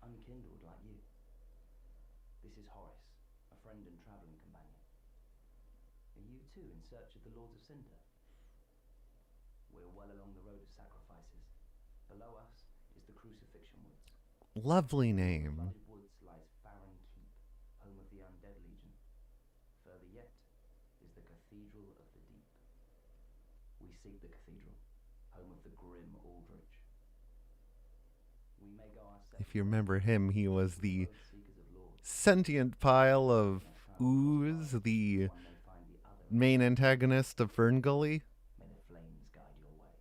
unkindled like you. This is Horace, a friend and travelling companion. Are you too in search of the Lords of Cinder? We're well along the road of sacrifices. Below us is the Crucifixion Woods. Lovely In the name. flooded woods lies Farron Keep, home of the Undead Legion. Further yet is the Cathedral of the Deep. We seek the Cathedral, home of the grim Aldrich. We may go our separate If you remember him, he was the road seekers of lords. sentient pile of ooze, the One may find the other. main antagonist of Ferngully. May the flames guide your way.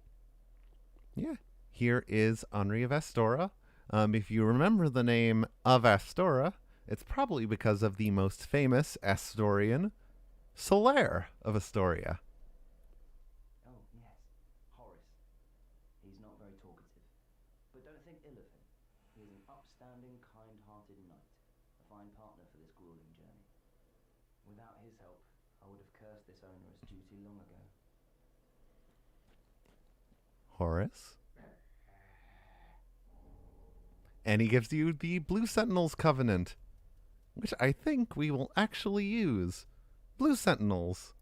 Yeah. Here is Henri of Astora. If you remember the name of Astora, it's probably because of the most famous Astorian, Solaire of Astoria. Oh, yes, Horace. He's not very talkative, but don't think ill of him. He is an upstanding, kind-hearted knight, a fine partner for this grueling journey. Without his help, I would have cursed this onerous duty long ago. Horace. And he gives you the Blue Sentinels Covenant, which I think we will actually use. Blue Sentinels.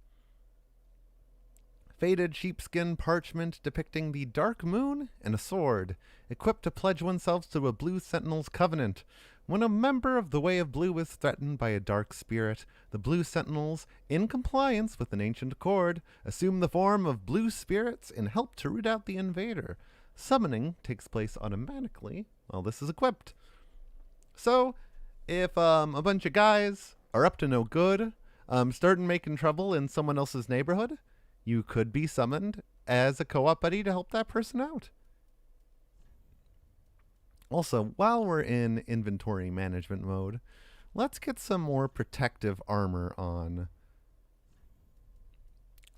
Faded sheepskin parchment depicting the dark moon and a sword, equipped to pledge oneself to a Blue Sentinels Covenant. When a member of the Way of Blue is threatened by a dark spirit, the Blue Sentinels, in compliance with an ancient accord, assume the form of blue spirits and help to root out the invader. Summoning takes place automatically while this is equipped. So, if a bunch of guys are up to no good, starting making trouble in someone else's neighborhood, you could be summoned as a co-op buddy to help that person out. Also, while we're in inventory management mode, let's get some more protective armor on.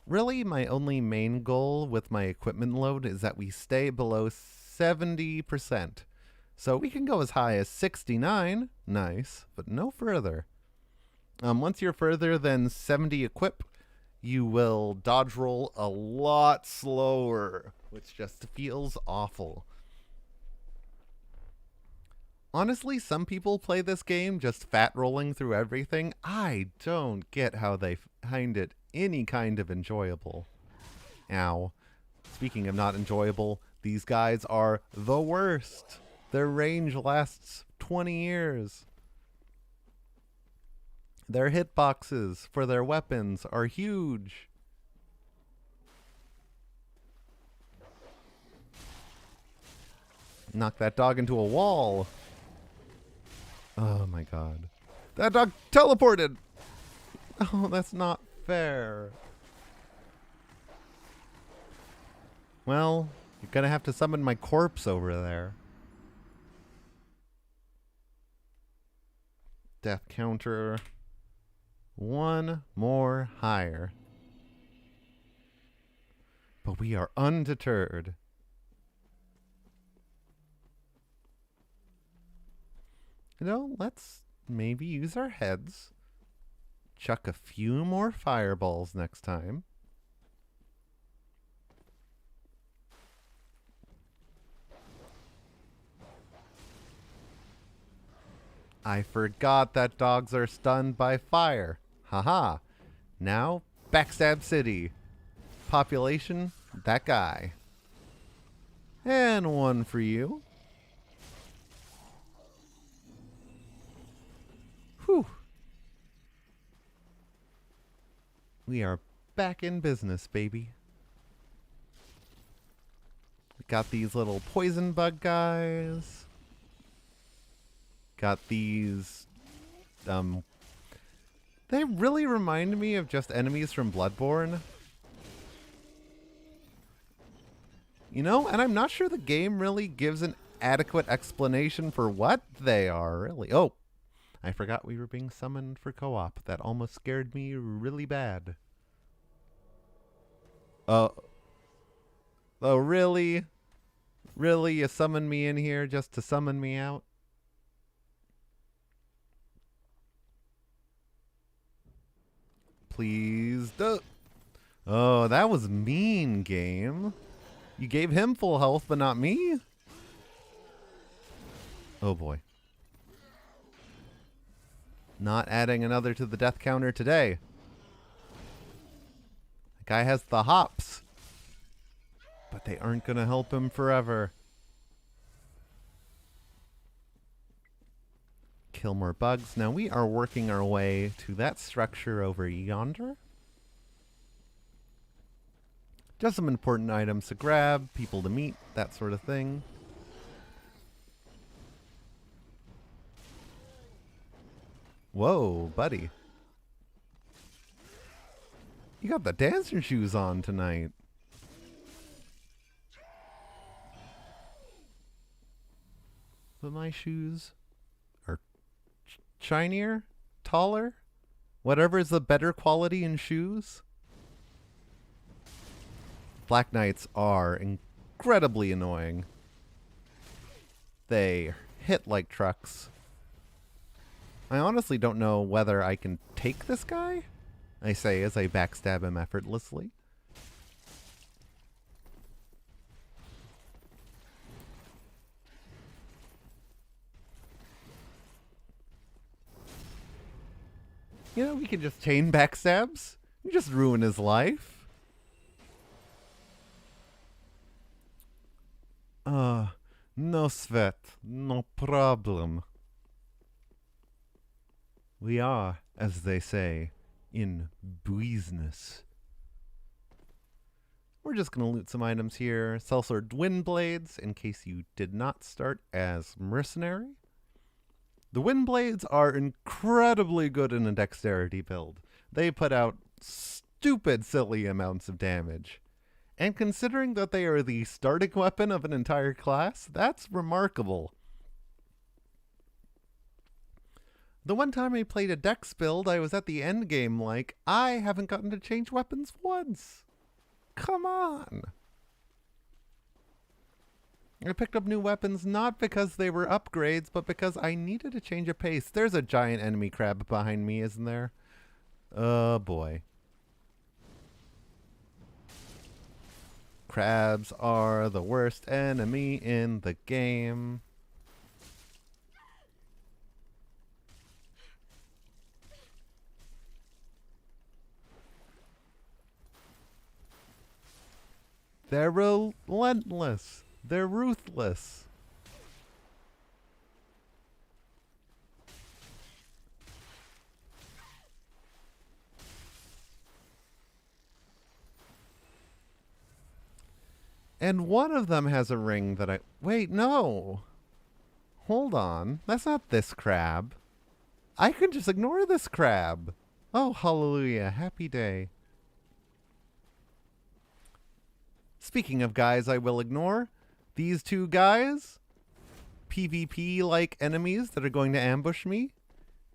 Really, my only main goal with my equipment load is that we stay below 70%. So we can go as high as 69, nice, but no further. Once you're further than 70 equip, you will dodge roll a lot slower, which just feels awful. Honestly, some people play this game just fat rolling through everything. I don't get how they find it any kind of enjoyable. Ow. Speaking of not enjoyable, these guys are the worst. Their range lasts 20 years. Their hitboxes for their weapons are huge. Knock that dog into a wall. Oh my god. That dog teleported! Oh, that's not fair. Well, you're gonna have to summon my corpse over there. Death counter. One more higher. But we are undeterred. You know, let's maybe use our heads. Chuck a few more fireballs next time. I forgot that dogs are stunned by fire. Haha. Now, Backstab City. Population, that guy. And one for you. Whew. We are back in business, baby. We got these little poison bug guys. Got these, they really remind me of just enemies from Bloodborne. You know, and I'm not sure the game really gives an adequate explanation for what they are, really. Oh, I forgot we were being summoned for co-op. That almost scared me really bad. Oh, really? Really? You summoned me in here just to summon me out? Please do. Oh, that was mean, game. You gave him full health, but not me? Oh boy. Not adding another to the death counter today. The guy has the hops. But they aren't going to help him forever. Kill more bugs. Now we are working our way to that structure over yonder. Just some important items to grab, people to meet, that sort of thing. Whoa, buddy. You got the dancing shoes on tonight. But my shoes are shinier, taller, whatever is the better quality in shoes. Black Knights are incredibly annoying. They hit like trucks. I honestly don't know whether I can take this guy, I say as I backstab him effortlessly. You know, we can just chain backstabs. You just ruin his life. No sweat, no problem. We are, as they say, in business. We're just going to loot some items here. Sellsword Wind Blades, in case you did not start as mercenary. The Wind Blades are incredibly good in a dexterity build. They put out stupid, silly amounts of damage. And considering that they are the starting weapon of an entire class, that's remarkable. The one time I played a dex build, I was at the end game like, I haven't gotten to change weapons once. Come on. I picked up new weapons not because they were upgrades, but because I needed to change a pace. There's a giant enemy crab behind me, isn't there? Oh boy. Crabs are the worst enemy in the game. They're relentless. They're ruthless. And one of them has a ring that I... Wait, no. Hold on. That's not this crab. I can just ignore this crab. Oh, hallelujah. Happy day. Speaking of guys I will ignore, these two guys, PvP-like enemies that are going to ambush me,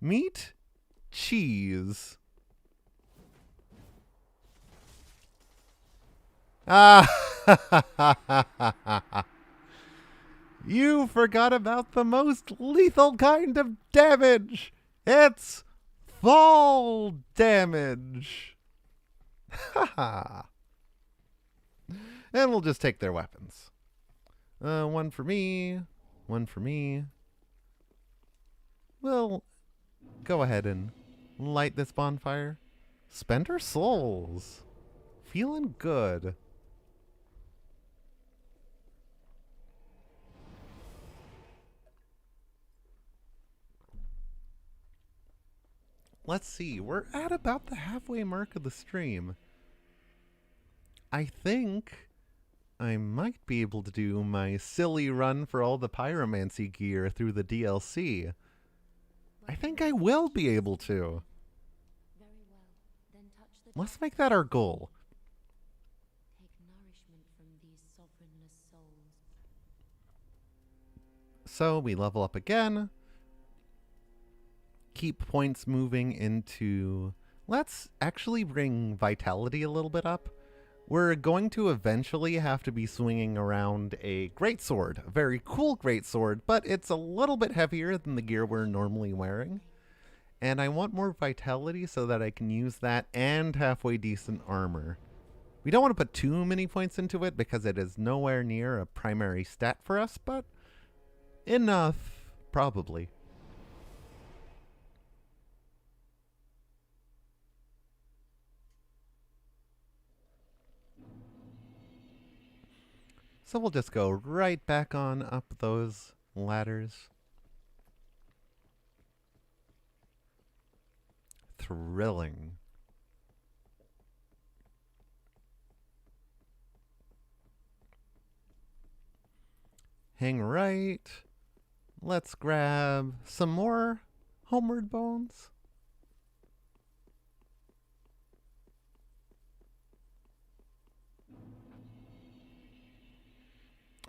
meat, cheese. Ah, you forgot about the most lethal kind of damage. It's fall damage. Haha. And we'll just take their weapons. One for me. One for me. We'll go ahead and light this bonfire. Spend our souls. Feeling good. Let's see. We're at about the halfway mark of the stream. I think I might be able to do my silly run for all the pyromancy gear through the DLC. I think I will be able to. Very well. Then touch the Let's make that our goal. Take nourishment from these sovereignless souls. So we level up again. Keep points moving into... Let's actually bring vitality a little bit up. we're going to eventually have to be swinging around a greatsword, a very cool greatsword, but it's a little bit heavier than the gear we're normally wearing. And I want more vitality so that I can use that and halfway decent armor. We don't want to put too many points into it because it is nowhere near a primary stat for us, but enough, probably. So we'll just go right back on up those ladders. Thrilling. Hang right. Let's grab some more homeward bones.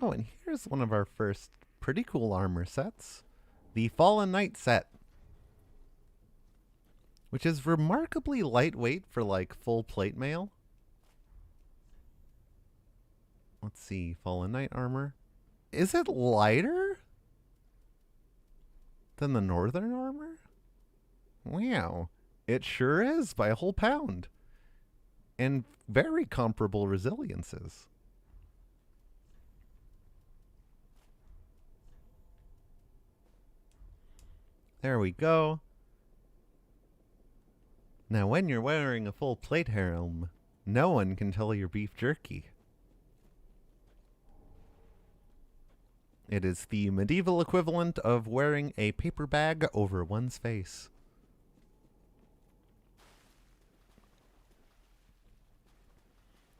Oh, and here's one of our first pretty cool armor sets. The Fallen Knight set. Which is remarkably lightweight for like full plate mail. Let's see, Fallen Knight armor. Is it lighter than the Northern armor? Wow, it sure is by a whole pound. And very comparable resiliences. There we go. Now when you're wearing a full plate helm, no one can tell you're beef jerky. It is the medieval equivalent of wearing a paper bag over one's face.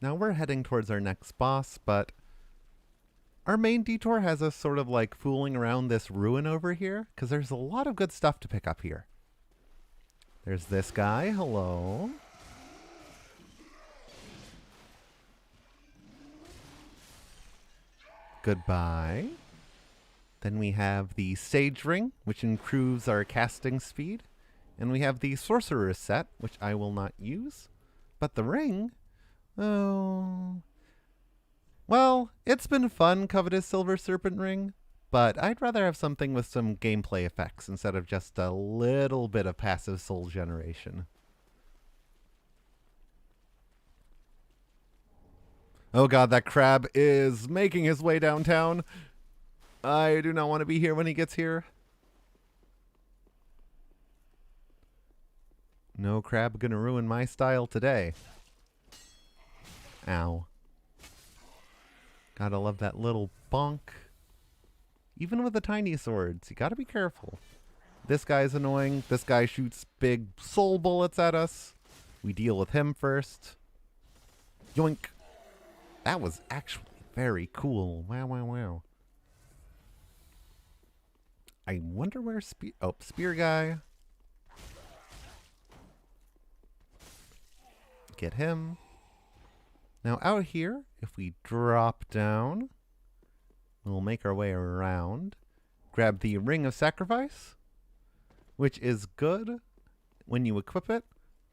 Now we're heading towards our next boss, but our main detour has us sort of like fooling around this ruin over here, because there's a lot of good stuff to pick up here. There's this guy, hello. Goodbye. Then we have the Sage Ring, which improves our casting speed. And we have the Sorcerer's set, which I will not use. But the ring, oh... Well, it's been fun, Covetous Silver Serpent Ring, but I'd rather have something with some gameplay effects instead of just a little bit of passive soul generation. Oh god, that crab is making his way downtown. I do not want to be here when he gets here. No crab gonna ruin my style today. Ow. Gotta love that little bonk. Even with the tiny swords, you gotta be careful. This guy's annoying. This guy shoots big soul bullets at us. We deal with him first. Yoink. That was actually very cool. Wow, wow, wow. I wonder where Spear guy. Get him. Now out here, if we drop down, we'll make our way around. Grab the Ring of Sacrifice, which is good when you equip it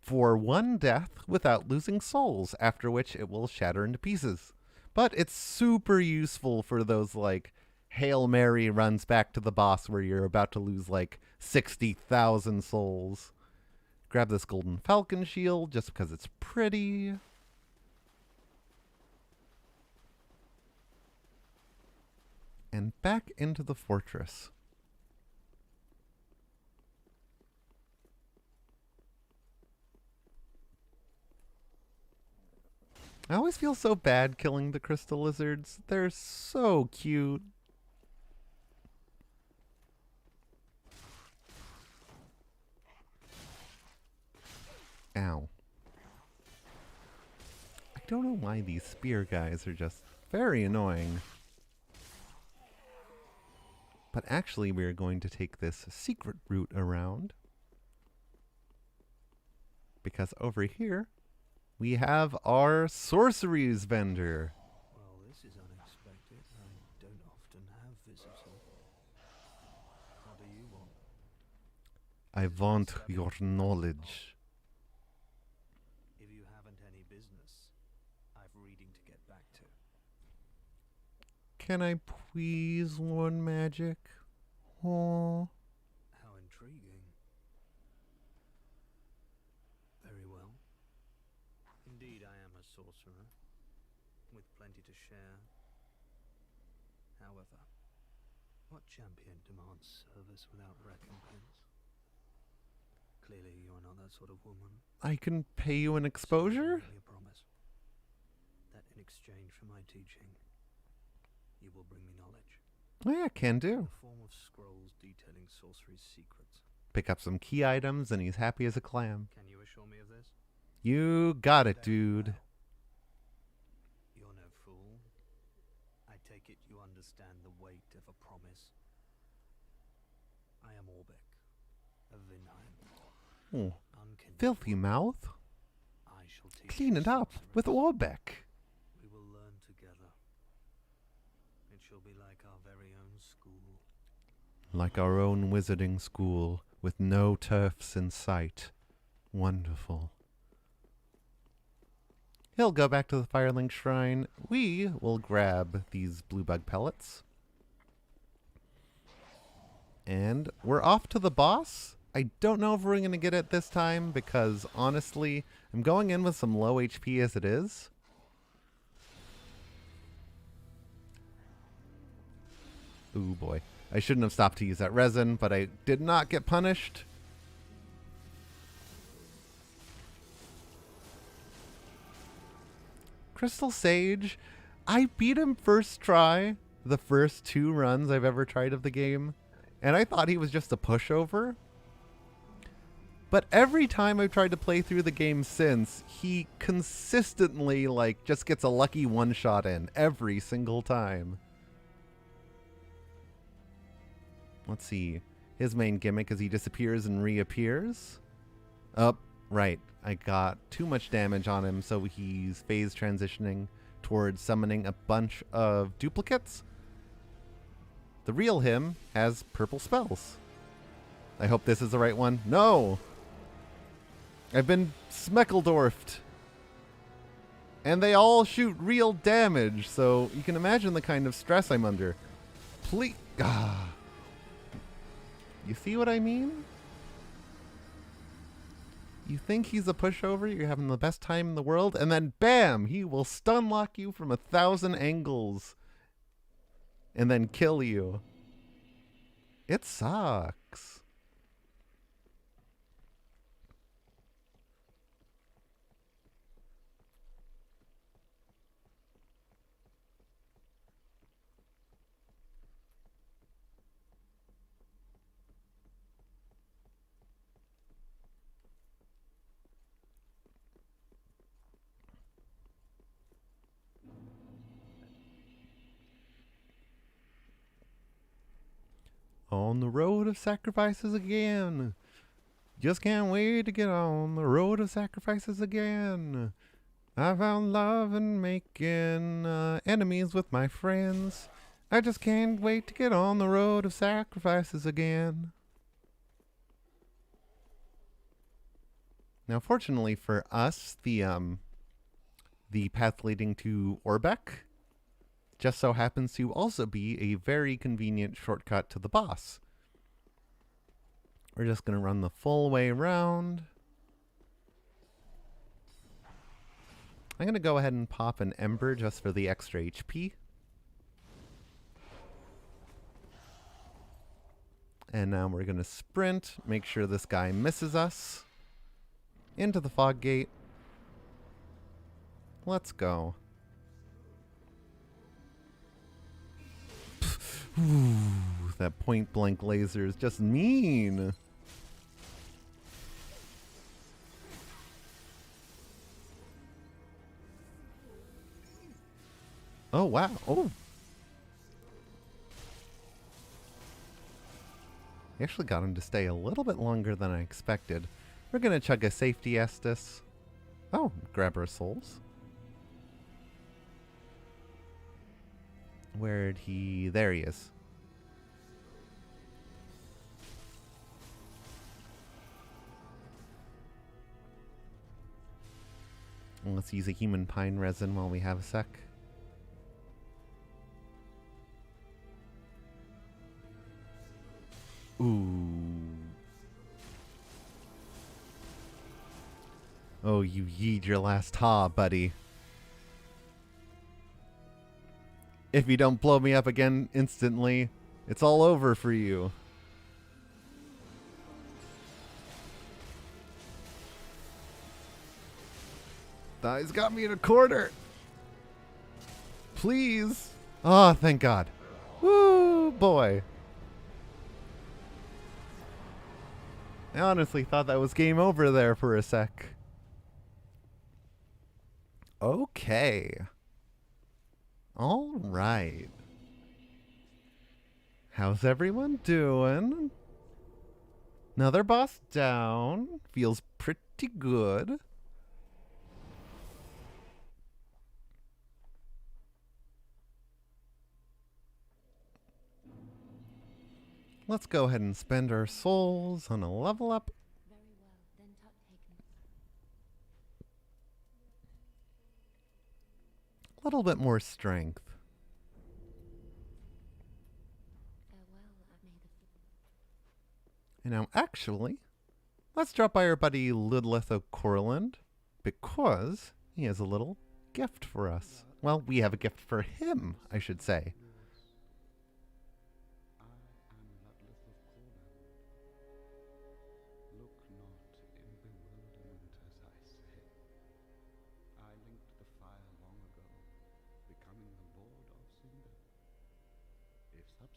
for 1 death without losing souls, after which it will shatter into pieces. But it's super useful for those like Hail Mary runs back to the boss where you're about to lose like 60,000 souls. Grab this Golden Falcon shield just because it's pretty. And back into the fortress. I always feel so bad killing the crystal lizards. They're so cute. Ow. I don't know why these spear guys are just very annoying. But actually, we are going to take this secret route around. Because over here, we have our sorceries vendor. Well, this is unexpected. I don't often have visitors. What do you want? I want your knowledge. If you haven't any business, I've Can I please learn magic? Oh. How intriguing. Very well. Indeed, I am a sorcerer, with plenty to share. However, what champion demands service without recompense? Clearly, you're not that sort of woman. I can pay you an exposure? So I promise that in exchange for my teaching, you will bring me knowledge. Oh, yeah, can do. In the form of scrolls detailing sorcery's secrets. Pick up some key items and he's happy as a clam. Can you assure me of this? You got it, dude. You're no fool. I take it you understand the weight of a promise. I am Orbeck of Vinheim. Oh, Unkindled filthy one. mouth. I shall teach Clean you it up with sorcery. Orbeck. We will learn together. It shall be like our very own school. Like our own wizarding school, with no turfs in sight. Wonderful. He'll go back to the Firelink Shrine. We will grab these blue bug pellets. And we're off to the boss. I don't know if we're going to get it this time because, honestly, I'm going in with some low HP as it is. Ooh, boy. I shouldn't have stopped to use that resin, but I did not get punished. Crystal Sage. I beat him first try, the first 2 runs I've ever tried of the game, and I thought he was just a pushover. But every time I've tried to play through the game since, he consistently, like, just gets a lucky one-shot in every single time. Let's see. His main gimmick is he disappears and reappears. Oh, right. I got too much damage on him, so he's phase transitioning towards summoning a bunch of duplicates. The real him has purple spells. I hope this is the right one. No! I've been Smeckledorfed. And they all shoot real damage, so you can imagine the kind of stress I'm under. Please. Ah. You see what I mean? You think he's a pushover, you're having the best time in the world, and then bam! He will stun lock you from 1,000 angles. And then kill you. It sucks. On the road of sacrifices again. Just can't wait to get on the road of sacrifices again. I found love in making enemies with my friends. I just can't wait to get on the road of sacrifices again. Now, fortunately for us, the path leading to Orbeck just so happens to also be a very convenient shortcut to the boss. We're just going to run the full way around. I'm going to go ahead and pop an Ember just for the extra HP. And now we're going to sprint, make sure this guy misses us. Into the fog gate. Let's go. Ooh, that point blank laser is just mean. Oh, wow. Oh. I actually got him to stay a little bit longer than I expected. We're going to chug a safety Estus. Oh, grab our souls. Where'd he... There he is. And let's use a human pine resin while we have a sec. Ooh. Oh, you yeed your last ha, buddy. If you don't blow me up again instantly, it's all over for you. He's got me in a corner. Please. Oh, thank God. Woo, boy. I honestly thought that was game over there for a sec. Okay. All right. How's everyone doing? Another boss down. Feels pretty good. Let's go ahead and spend our souls on a level up. Very well, then taken. A little bit more strength. Farewell, may the And now, actually, let's drop by our buddy Lidleth O'Corland, because he has a little gift for us. Well, we have a gift for him, I should say.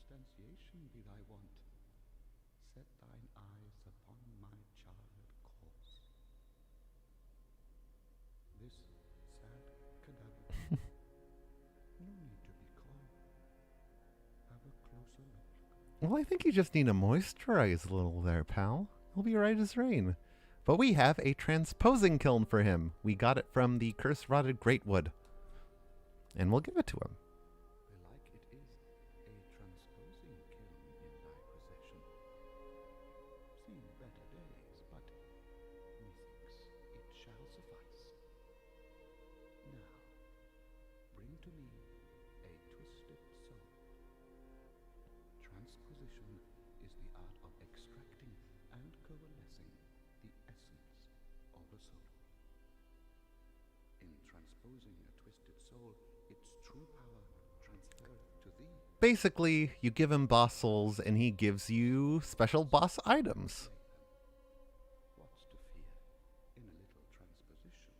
Substantiation be thy want, set thine eyes upon my charred corpse. This sad cadaver. No need to be coy. Have a closer look. Well, I think you just need to moisturize a little there, pal. He'll be right as rain. But we have a transposing kiln for him. We got it from the curse-rotted Greatwood. And we'll give it to him. Basically, you give him boss souls and he gives you special boss items. What's to fear in a little transposition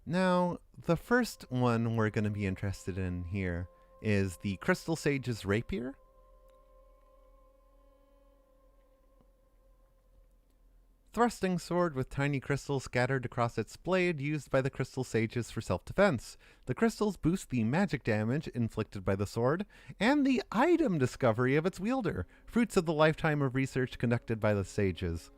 Now, the first one we're going to be interested in here is the Crystal Sage's Rapier. Thrusting sword with tiny crystals scattered across its blade, used by the Crystal Sages for self-defense. The crystals boost the magic damage inflicted by the sword, and the item discovery of its wielder, fruits of the lifetime of research conducted by the sages.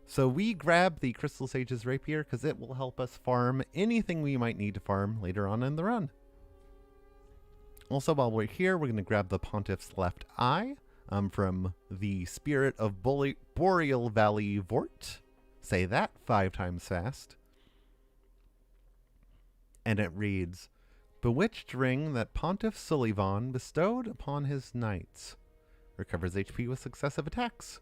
So we grab the Crystal Sage's Rapier because it will help us farm anything we might need to farm later on in the run. Also, while we're here, we're going to grab the Pontiff's Left Eye. From the Spirit of Boreal Valley Vort. Say that 5 times fast. And it reads, Bewitched ring that Pontiff Sullivan bestowed upon his knights. Recovers HP with successive attacks.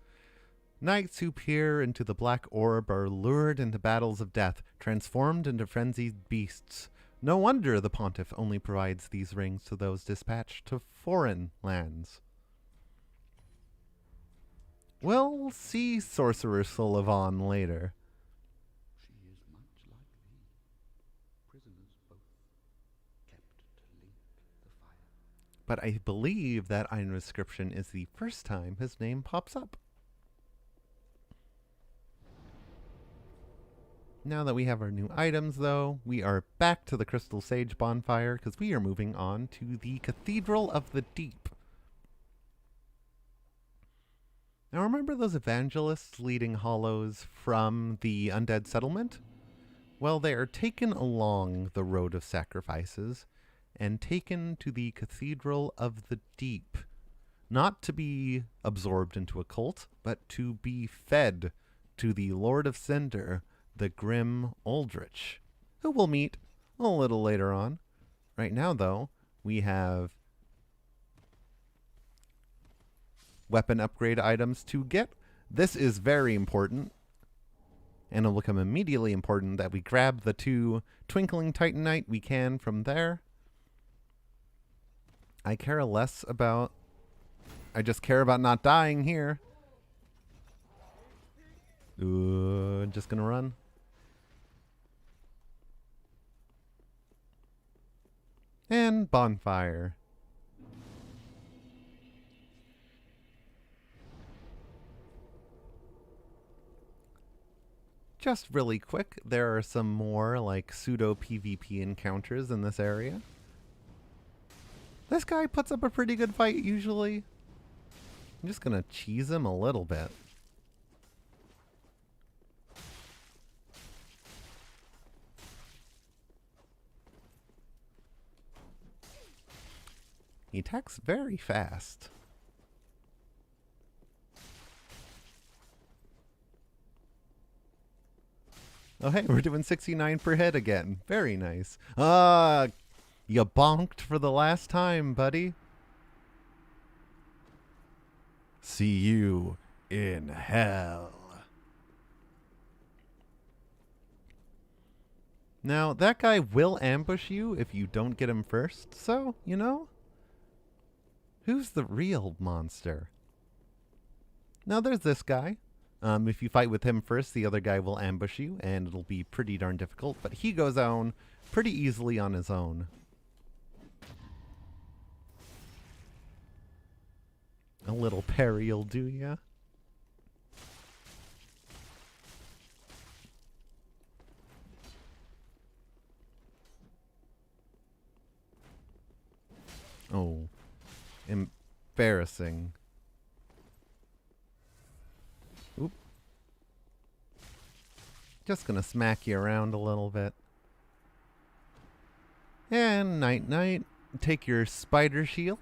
Knights who peer into the black orb are lured into battles of death, transformed into frenzied beasts. No wonder the Pontiff only provides these rings to those dispatched to foreign lands. We'll see Sorcerer Sullivan later. She is much like thee. Prisoners both kept to link the fire. But I believe that item description is the first time his name pops up. Now that we have our new items, though, we are back to the Crystal Sage Bonfire because we are moving on to the Cathedral of the Deep. Now remember those evangelists leading hollows from the undead settlement? Well, they are taken along the road of sacrifices and taken to the Cathedral of the Deep. Not to be absorbed into a cult, but to be fed to the Lord of Cinder, the Grim Aldrich, who we'll meet a little later on. Right now, though, we have weapon upgrade items to get. This is very important. And it'll become immediately important that we grab the 2 Twinkling Titanite we can from there. I care less about... I just care about not dying here. Ooh, just gonna run. And Bonfire. Just really quick, there are some more like pseudo PvP encounters in this area. This guy puts up a pretty good fight usually. I'm just gonna cheese him a little bit. He attacks very fast. Oh hey, we're doing 69 per hit again. Very nice. You bonked for the last time, buddy. See you in hell. Now, that guy will ambush you if you don't get him first, so, you know, who's the real monster? Now, there's this guy. If you fight with him first, the other guy will ambush you, and it'll be pretty darn difficult, but he goes down pretty easily on his own. A little parry'll do ya. Oh, embarrassing. Oop. Just gonna smack you around a little bit. And night-night. Take your spider shield.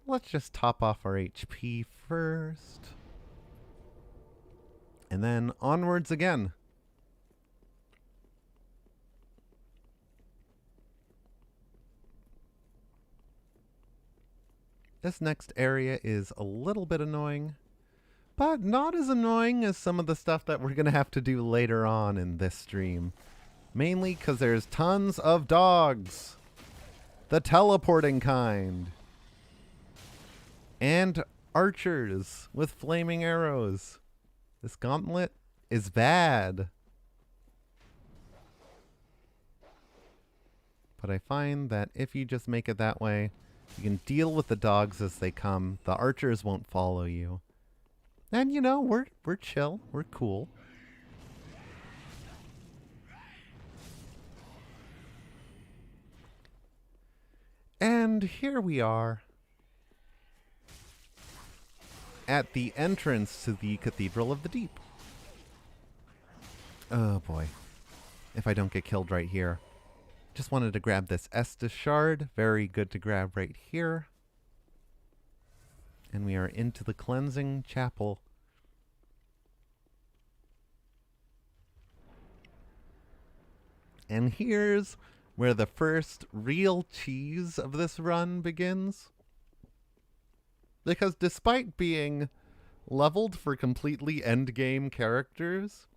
Let's just top off our HP first. And then onwards again. This next area is a little bit annoying, but not as annoying as some of the stuff that we're going to have to do later on in this stream. Mainly because there's tons of dogs. The teleporting kind. And archers with flaming arrows. This gauntlet is bad. But I find that if you just make it that way, you can deal with the dogs as they come. The archers won't follow you. And you know, we're chill. We're cool. And here we are. At the entrance to the Cathedral of the Deep. Oh boy. If I don't get killed right here. Just wanted to grab this Estus shard. Very good to grab right here. And we are into the cleansing chapel. And here's where the first real cheese of this run begins. Because despite being leveled for completely endgame characters,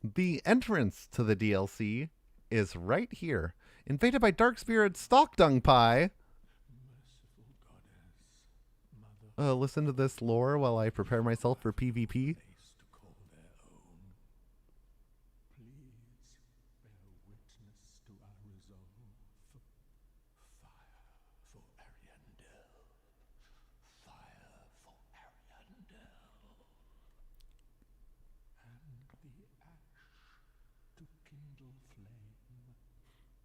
the entrance to the DLC is right here. Invaded by Dark Spirit Stalkdung Pie. Listen to this lore while I prepare myself for PvP.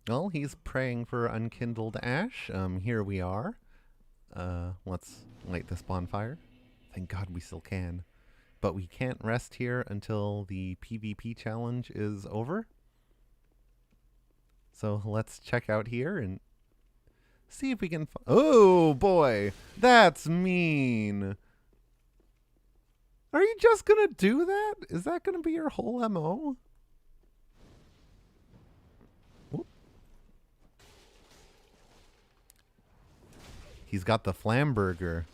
Well, he's praying for unkindled ash. Here we are. Let's light this bonfire. Thank God we still can. But we can't rest here until the PvP challenge is over. So let's check out here and see if we can... Oh, boy! That's mean! Are you just gonna do that? Is that gonna be your whole MO? He's got the Flamburger.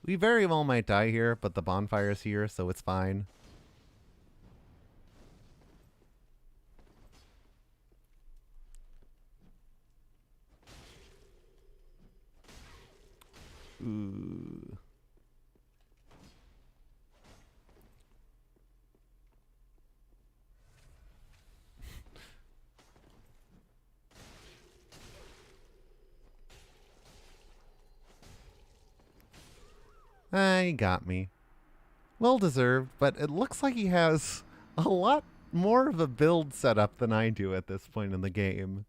We very well might die here, but the bonfire's here, so it's fine. Ooh. He got me. Well deserved, but it looks like he has a lot more of a build setup than I do at this point in the game.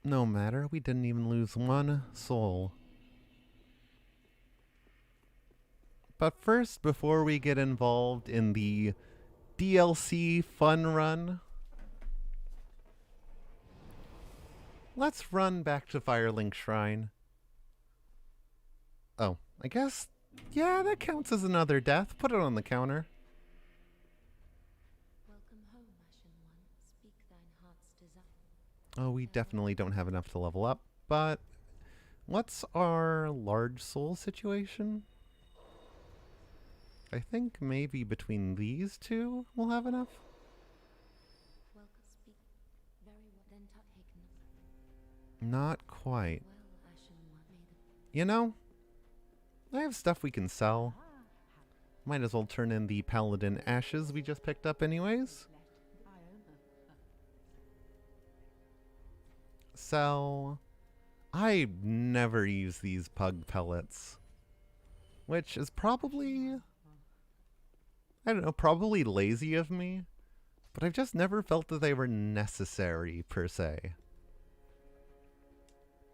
No matter, we didn't even lose one soul. But first, before we get involved in the DLC fun run, let's run back to Firelink Shrine. Oh, I guess, yeah, that counts as another death. Put it on the counter. Welcome home, Ashen One. Speak thine heart's desire. Oh, we definitely don't have enough to level up, but what's our large soul situation? I think maybe between these two we'll have enough. Welcome, speak very well. Then taken. Not quite. Well, Ashen One, may the You know, I have stuff we can sell. Might as well turn in the Paladin Ashes we just picked up anyways. Sell. I never use these pug pellets, which is probably, I don't know, probably lazy of me, but I've just never felt that they were necessary per se.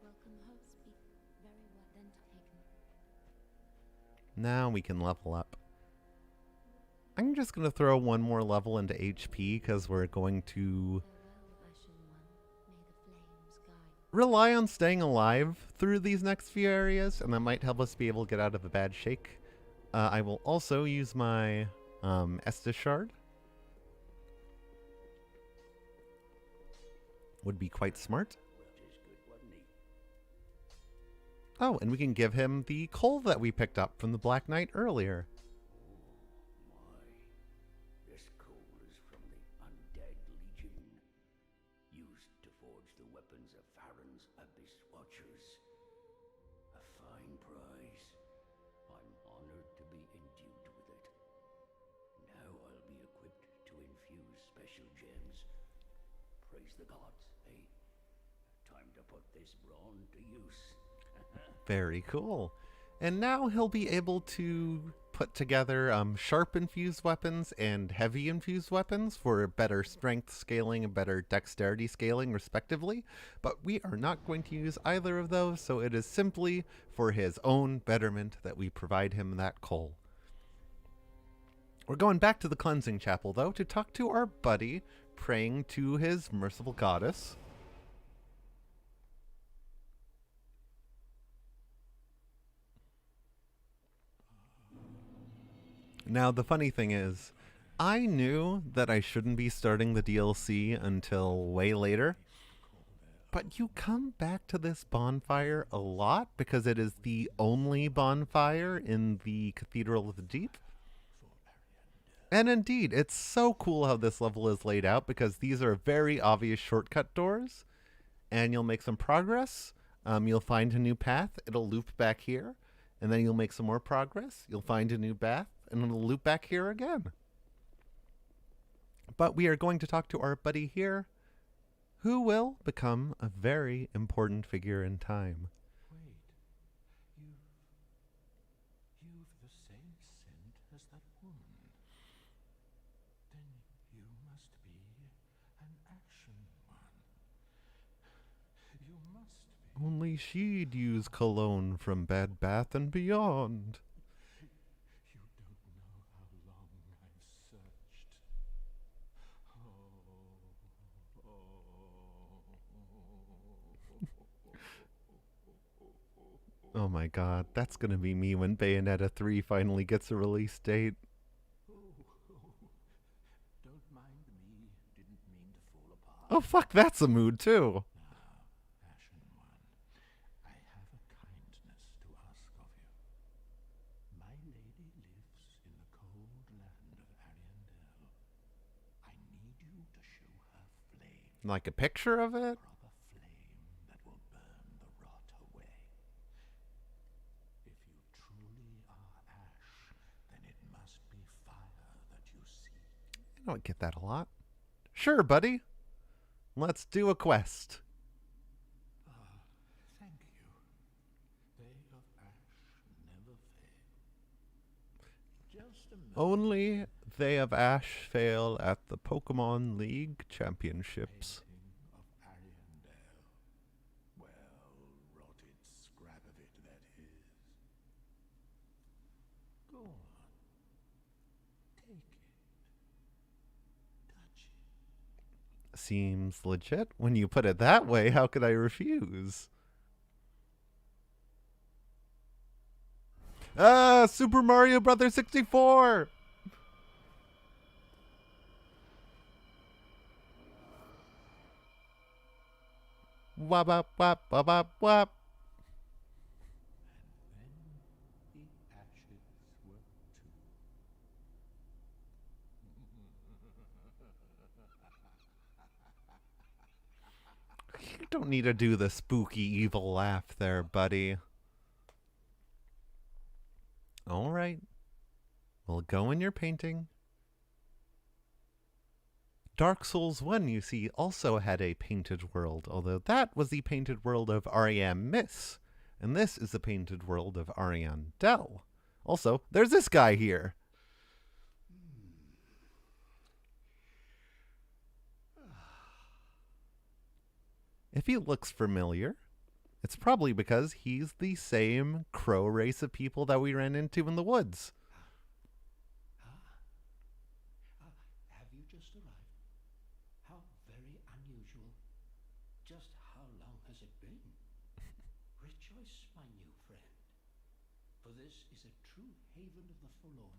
welcome home, speak very well. Then taken. Now we can level up. I'm just going to throw one more level into HP because we're going to Farewell, Ashen One. May the flames guide. rely on staying alive through these next few areas, and that might help us be able to get out of a bad shake. I will also use my Estus Shard. Would be quite smart. Oh, and we can give him the coal that we picked up from the Black Knight earlier. This coal is from the Undead Legion, used to forge the weapons of Farron's Abyss Watchers. A fine prize. I'm honored to be endued with it. Now I'll be equipped to infuse special gems. Praise the gods, eh? Time to put this brawn to use. Very cool. And now he'll be able to put together sharp infused weapons and heavy infused weapons for better strength scaling and better dexterity scaling respectively, but we are not going to use either of those, so it is simply for his own betterment that we provide him that coal. We're going back to the cleansing chapel though to talk to our buddy praying to his merciful goddess. Now, the funny thing is, I knew that I shouldn't be starting the DLC until way later, but you come back to this bonfire a lot because it is the only bonfire in the Cathedral of the Deep. And indeed, it's so cool how this level is laid out because these are very obvious shortcut doors, and you'll make some progress. You'll find a new path. It'll loop back here, and then you'll make some more progress. You'll find a new path, and it'll loop back here again. But we are going to talk to our buddy here, who will become a very important figure in time. Wait, you've the same scent as that woman. Then you must be an Action One. You must be. Only she'd use cologne from Bed Bath & Beyond. You don't know how long I've searched. Oh my god, that's gonna be me when Bayonetta 3 finally gets a release date. Don't mind Oh, fuck, that's a mood, too. Now, Ashen One, I have a kindness to ask of you. My lady lives in the cold land of Ariandel. I need you to show her flame. Like a picture of it? Proper flame that will burn the rot away. If you truly are ash, then it must be fire that you seek. I don't get that a lot. Sure, buddy. Let's do a quest. Thank you. They of ash never fail. Just a moment. Only they of Ash fail at the Pokemon League Championships. Painting of Ariandel. Well-rotted scrap of it, that is. Go on. Take it. Touch it. Seems legit. When you put it that way, how could I refuse? Super Mario Brothers 64! Wap wap wap wap wap wap. And then the ashes were too. You don't need to do the spooky evil laugh there, buddy. Alright. We'll go in your painting. Dark Souls 1, you see, also had a painted world, although that was the painted world of Ariandel, and this is the painted world of Ariandel. Also, there's this guy here. If he looks familiar, it's probably because he's the same crow race of people that we ran into in the woods. Have you just arrived? How very unusual. Just how long has it been? Rejoice, my new friend. For this is a true haven of the forlorn,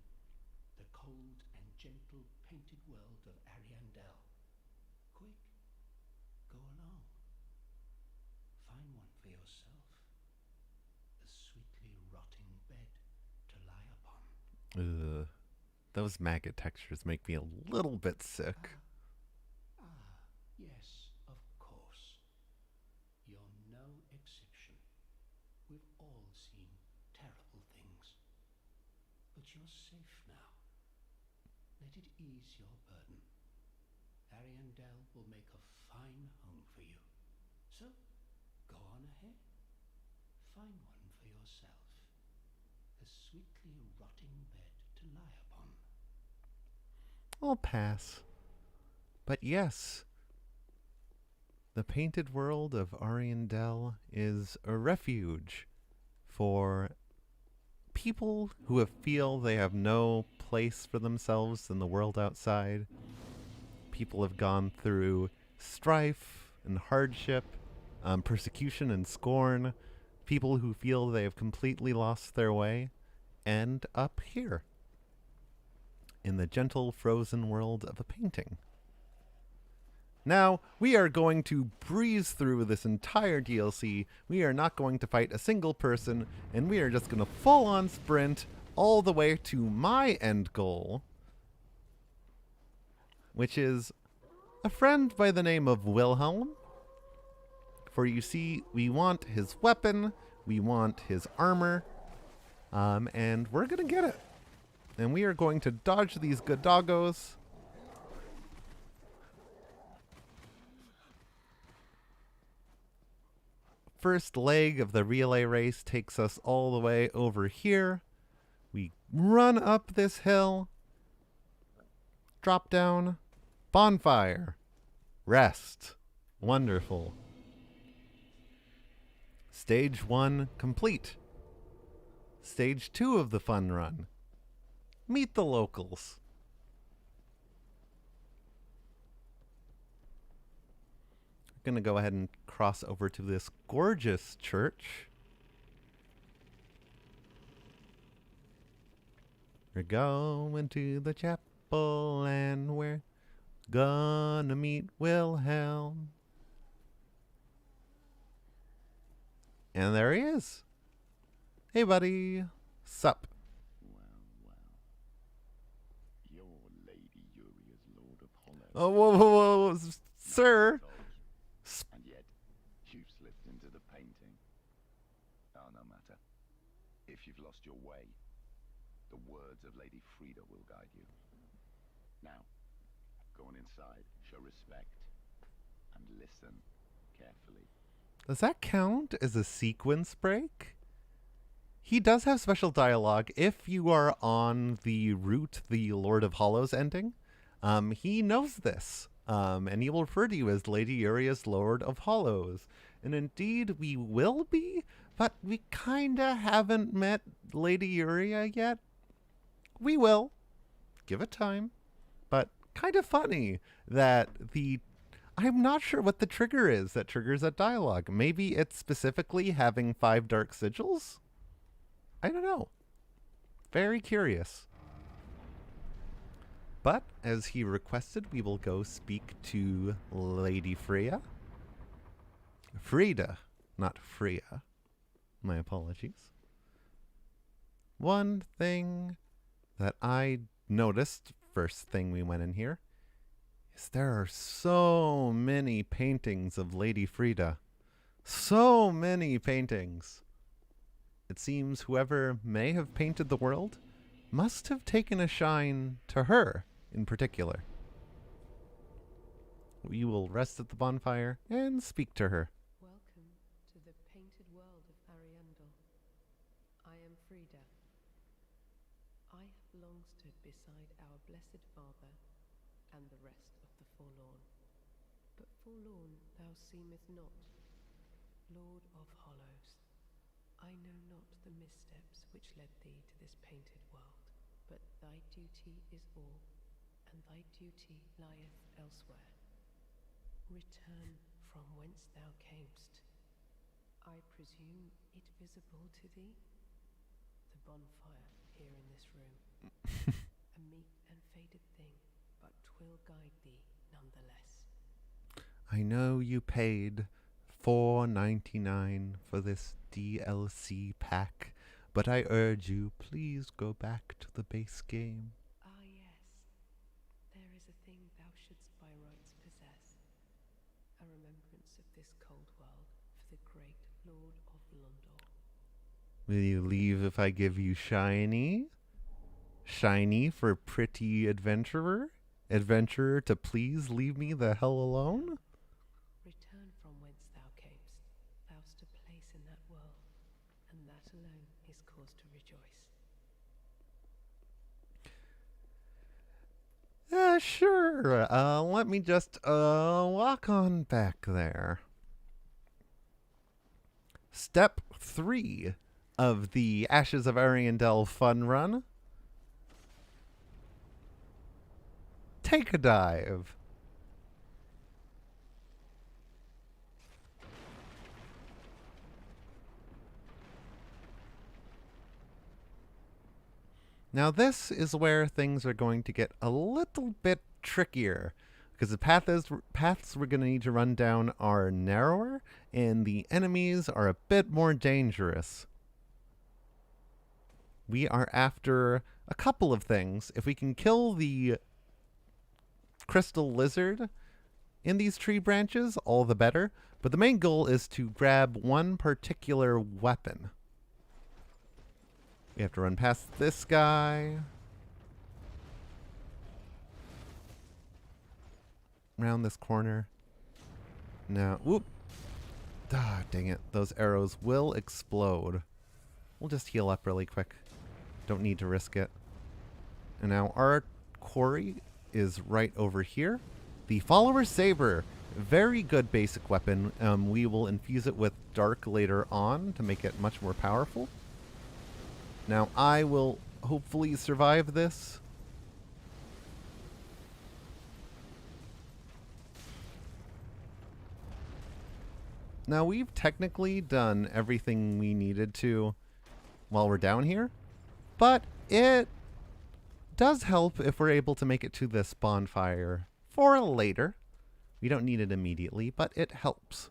the cold and gentle painted world of Ariandel. Quick, go along. Find one for yourself. A sweetly rotting bed to lie upon. Ugh. Those maggot textures make me a little bit sick. Yes, of course. You're no exception. We've all seen terrible things. But you're safe now. Let it ease your burden. Ariandel will make a fine home for you. So, go on ahead. Find one for yourself. A sweetly rotting bed to lie upon. I'll pass. But yes, the painted world of Ariandel is a refuge for people who feel they have no place for themselves in the world outside. People have gone through strife and hardship, persecution and scorn. People who feel they have completely lost their way end up here in the gentle frozen world of a painting. Now, we are going to breeze through this entire DLC. We are not going to fight a single person, and we are just going to full-on sprint all the way to my end goal, which is a friend by the name of Wilhelm. For you see, we want his weapon, we want his armor, and we're going to get it. And we are going to dodge these good doggos. First leg of the relay race takes us all the way over here. We run up this hill. Drop down. Bonfire. Rest. Wonderful. Stage 1 complete. Stage 2 of the fun run. Meet the locals. We're going to go ahead and cross over to this gorgeous church. We're going to the chapel and we're Gonna meet Wilhelm. And there he is. Hey, buddy. Sup? Well. You're Lady Uria's Lord of Hollow. Oh, whoa, sir. And yet, you've slipped into the painting. Oh, no matter. If you've lost your way, the words of Lady Frida will guide you. Now, go on inside, show respect, and listen carefully. Does that count as a sequence break? He does have special dialogue if you are on the route, the Lord of Hollows ending. He knows this, and he will refer to you as Lady Uria's Lord of Hollows. And indeed, we will be, but we kinda haven't met Lady Uria yet. We will. Give it time. But kind of funny that I'm not sure what the trigger is that triggers that dialogue. Maybe it's specifically having 5 dark sigils? I don't know. Very curious. But, as he requested, we will go speak to Lady Freya. Frida, not Freya. My apologies. One thing that I noticed, first thing we went in here, is there are so many paintings of Lady Frida. So many paintings. It seems whoever may have painted the world must have taken a shine to her in particular. We will rest at the bonfire and speak to her. Welcome to the painted world of Ariandel. I am Frida. I have long stood beside our blessed Father and the rest of the forlorn. But forlorn thou seemeth not, Lord of Hollows. I know not the missteps which led thee to this painted world, but thy duty is all, and thy duty lieth elsewhere. Return from whence thou camest. I presume it visible to thee? The bonfire here in this room. A meek and faded thing, but 'twill guide thee nonetheless. I know you paid $4.99 for this DLC pack, but I urge you, please go back to the base game. Ah yes, there is a thing thou shouldst by rights possess, a remembrance of this cold world for the great Lord of Londor. Will you leave if I give you shiny? Shiny for pretty adventurer? Adventurer to please leave me the hell alone? Return from whence thou camest. Thou'st a place in that world, and that alone is cause to rejoice. Sure. Let me just walk on back there. Step 3 of the Ashes of Ariandel fun run. Take a dive. Now this is where things are going to get a little bit trickier, because the paths we're going to need to run down are narrower, and the enemies are a bit more dangerous. We are after a couple of things. If we can kill the crystal lizard in these tree branches, all the better. But the main goal is to grab one particular weapon. We have to run past this guy. Round this corner. Now, whoop. Ah, dang it. Those arrows will explode. We'll just heal up really quick. Don't need to risk it. And now our quarry is right over here. The Follower Saber. Very good basic weapon. We will infuse it with Dark later on to make it much more powerful. Now I will hopefully survive this. Now we've technically done everything we needed to while we're down here, but it does help if we're able to make it to this bonfire for later. We don't need it immediately, but it helps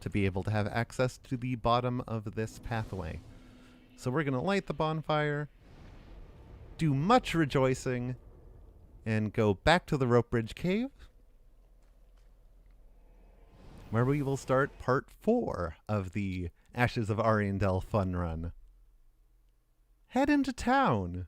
to be able to have access to the bottom of this pathway. So we're going to light the bonfire, do much rejoicing, and go back to the Rope Bridge Cave, where we will start part 4 of the Ashes of Ariandel fun run. Head into town.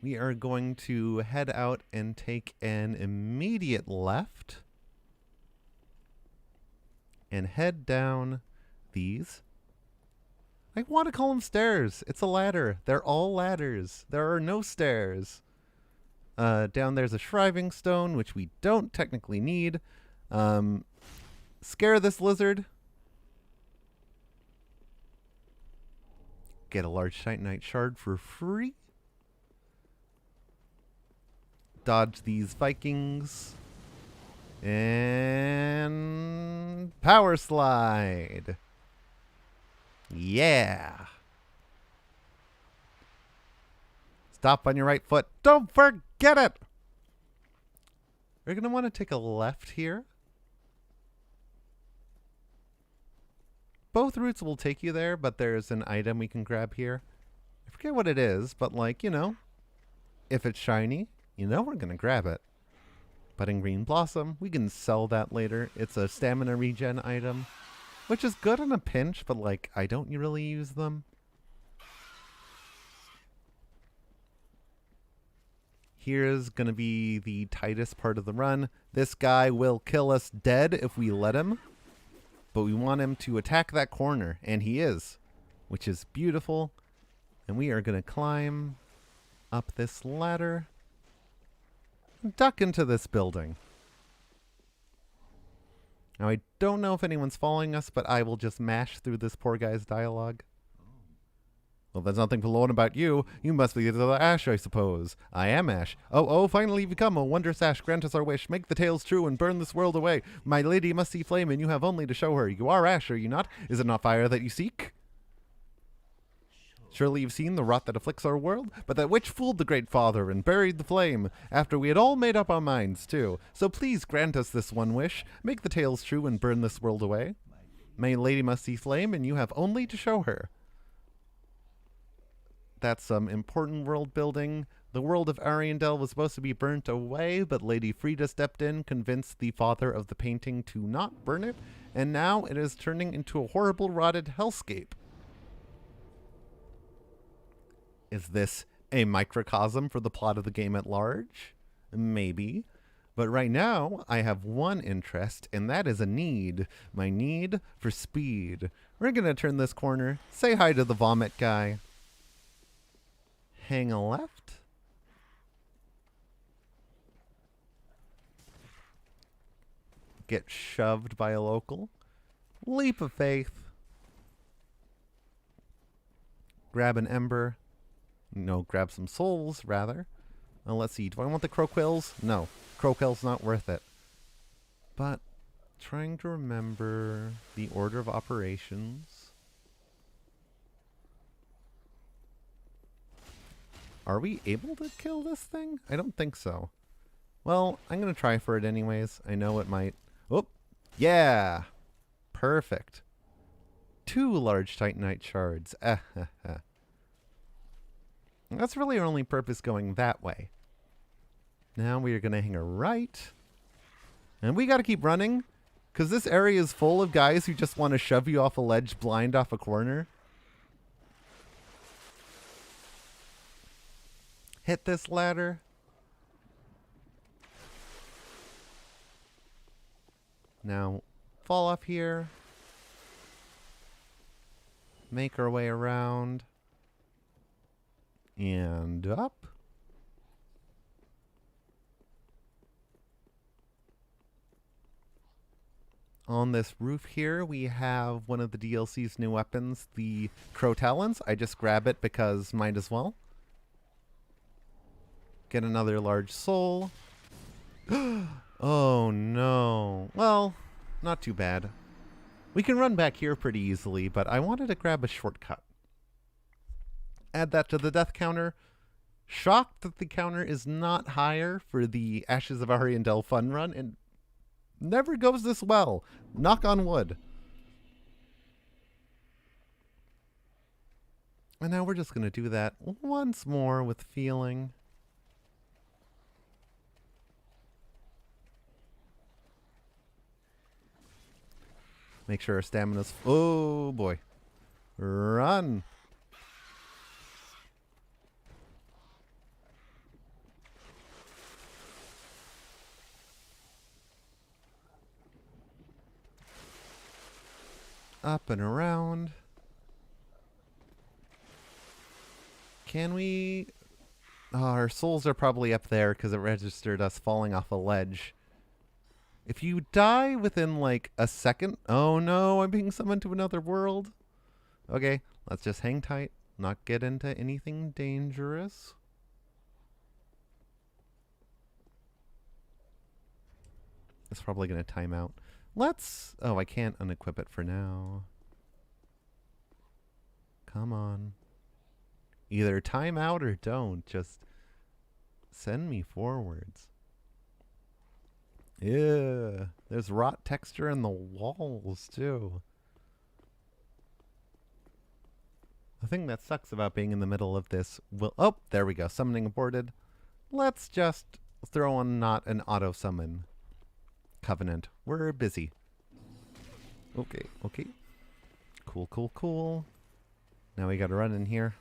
We are going to head out and take an immediate left and head down these. I want to call them stairs. It's a ladder. They're all ladders. There are no stairs. Down there's a shriving stone, which we don't technically need. Scare this lizard. Get a large Titanite shard for free. Dodge these Vikings. And power slide. Yeah. Stop on your right foot. Don't forget it. We're going to want to take a left here. Both routes will take you there, but there's an item we can grab here. I forget what it is, but like, you know, if it's shiny, you know we're going to grab it. Budding Green Blossom. We can sell that later. It's a stamina regen item, which is good in a pinch, but like, I don't really use them. Here's going to be the tightest part of the run. This guy will kill us dead if we let him, but we want him to attack that corner, and he is, which is beautiful. And we are going to climb up this ladder. Duck into this building. Now, I don't know if anyone's following us, but I will just mash through this poor guy's dialogue. Well, there's nothing forlorn about you. You must be the Ash, I suppose. I am Ash. Oh, finally you've come, O wondrous Ash. Grant us our wish. Make the tales true and burn this world away. My lady must see flame, and you have only to show her. You are Ash, are you not? Is it not fire that you seek? Surely you've seen the rot that afflicts our world, but that witch fooled the great father and buried the flame, after we had all made up our minds, too. So please grant us this one wish. Make the tales true and burn this world away. My lady must see flame, and you have only to show her. That's some important world building. The world of Ariandel was supposed to be burnt away, but Lady Frida stepped in, convinced the father of the painting to not burn it, and now it is turning into a horrible rotted hellscape. Is this a microcosm for the plot of the game at large? Maybe. But right now, I have one interest, and that is a need. My need for speed. We're going to turn this corner. Say hi to the vomit guy. Hang a left. Get shoved by a local. Leap of faith. Grab an ember. No, grab some souls, rather. Let's see. Do I want the crowquills? No. Crowquill's not worth it. But trying to remember the order of operations. Are we able to kill this thing? I don't think so. Well, I'm going to try for it anyways. I know it might. Oh, yeah. Perfect. 2 large Titanite shards. That's really our only purpose going that way. Now we are going to hang a right. And we got to keep running, because this area is full of guys who just want to shove you off a ledge blind off a corner. Hit this ladder. Now, fall off here. Make our way around. And up. On this roof here, we have one of the DLC's new weapons, the Crow Talons. I just grab it because might as well. Get another large soul. Oh no. Well, not too bad. We can run back here pretty easily, but I wanted to grab a shortcut. Add that to the death counter. Shocked that the counter is not higher for the Ashes of Ariandel fun run, and never goes this well. Knock on wood. And now we're just going to do that once more with feeling. Make sure our stamina's... Oh, boy. Run. Up and around. Can we... Oh, our souls are probably up there because it registered us falling off a ledge. If you die within like a second... Oh no, I'm being summoned to another world. Okay, let's just hang tight. Not get into anything dangerous. It's probably going to time out. Let's... Oh, I can't unequip it for now. Come on. Either time out or don't. Just send me forwards. Yeah. There's rot texture in the walls, too. The thing that sucks about being in the middle of this will... Oh, there we go. Summoning aborted. Let's just throw on not an auto-summon. Covenant. We're busy. Okay, okay. Cool, cool, cool. Now we gotta run in here.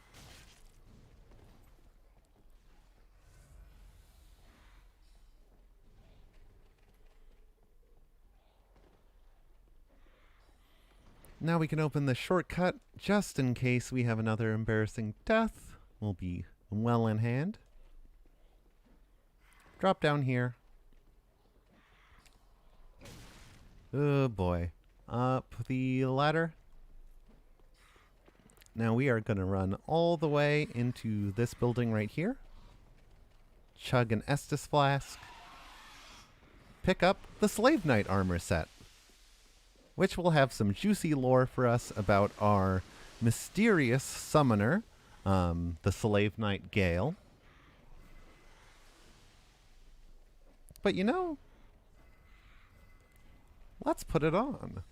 Now we can open the shortcut just in case we have another embarrassing death. We'll be well in hand. Drop down here. Oh boy. Up the ladder. Now we are going to run all the way into this building right here. Chug an Estus flask. Pick up the Slave Knight armor set, which will have some juicy lore for us about our mysterious summoner, the Slave Knight Gale. But you know, let's put it on.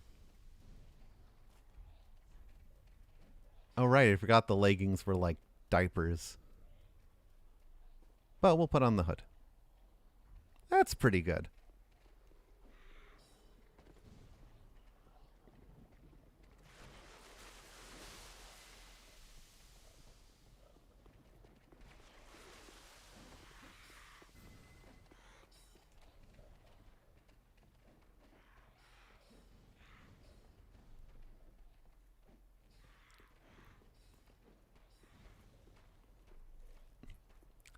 Oh right, I forgot the leggings were like diapers. But we'll put on the hood. That's pretty good.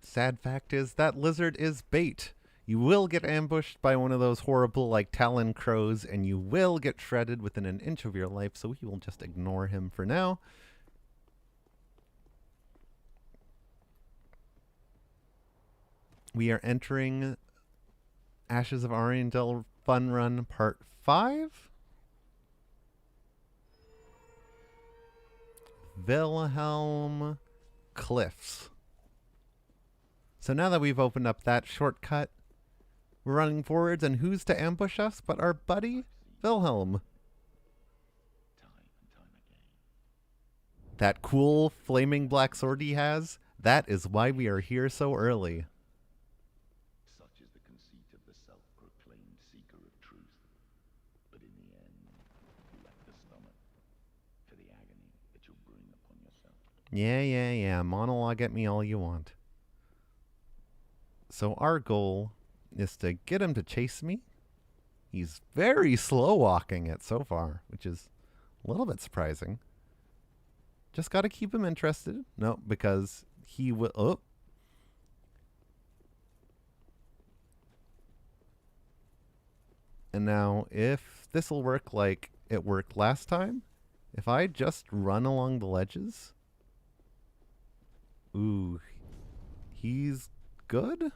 Sad fact is that lizard is bait. You will get ambushed by one of those horrible like talon crows and you will get shredded within an inch of your life, so we will just ignore him for now. We are entering Ashes of Ariandel Fun Run Part 5. Wilhelm Cliffs. So now that we've opened up that shortcut, we're running forwards, and who's to ambush us but our buddy, Wilhelm. That cool flaming black sword he has, that is why we are here so early. Such is the conceit of the self-proclaimed seeker of truth. But in the end, you lack the stomach for the agony that you'll bring upon yourself. Yeah. Monologue at me all you want. So our goal is to get him to chase me. He's very slow walking it so far, which is a little bit surprising. Just got to keep him interested. No, because he will... Oh. And now, if this will work like it worked last time, if I just run along the ledges... Ooh. He's good?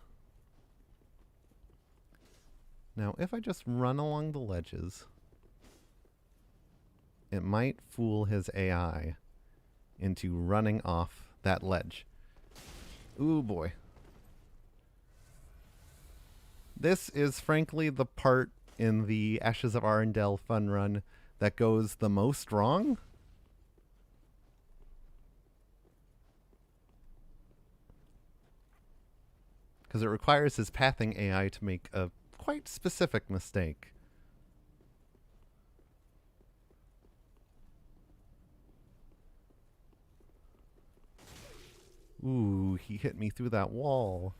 Now, if I just run along the ledges, it might fool his AI into running off that ledge. Ooh, boy. This is frankly the part in the Ashes of Ariandel fun run that goes the most wrong. Because it requires his pathing AI to make a quite specific mistake. Ooh, he hit me through that wall.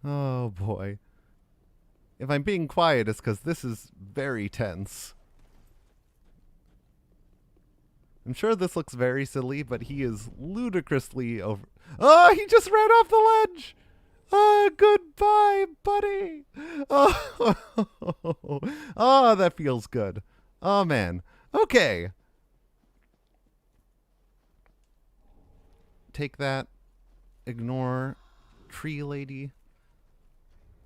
Oh boy. If I'm being quiet, it's because this is very tense. I'm sure this looks very silly, but he is ludicrously over... Oh, he just ran off the ledge! Oh, goodbye, buddy! Oh, oh, that feels good. Oh, man. Okay. Take that. Ignore tree lady.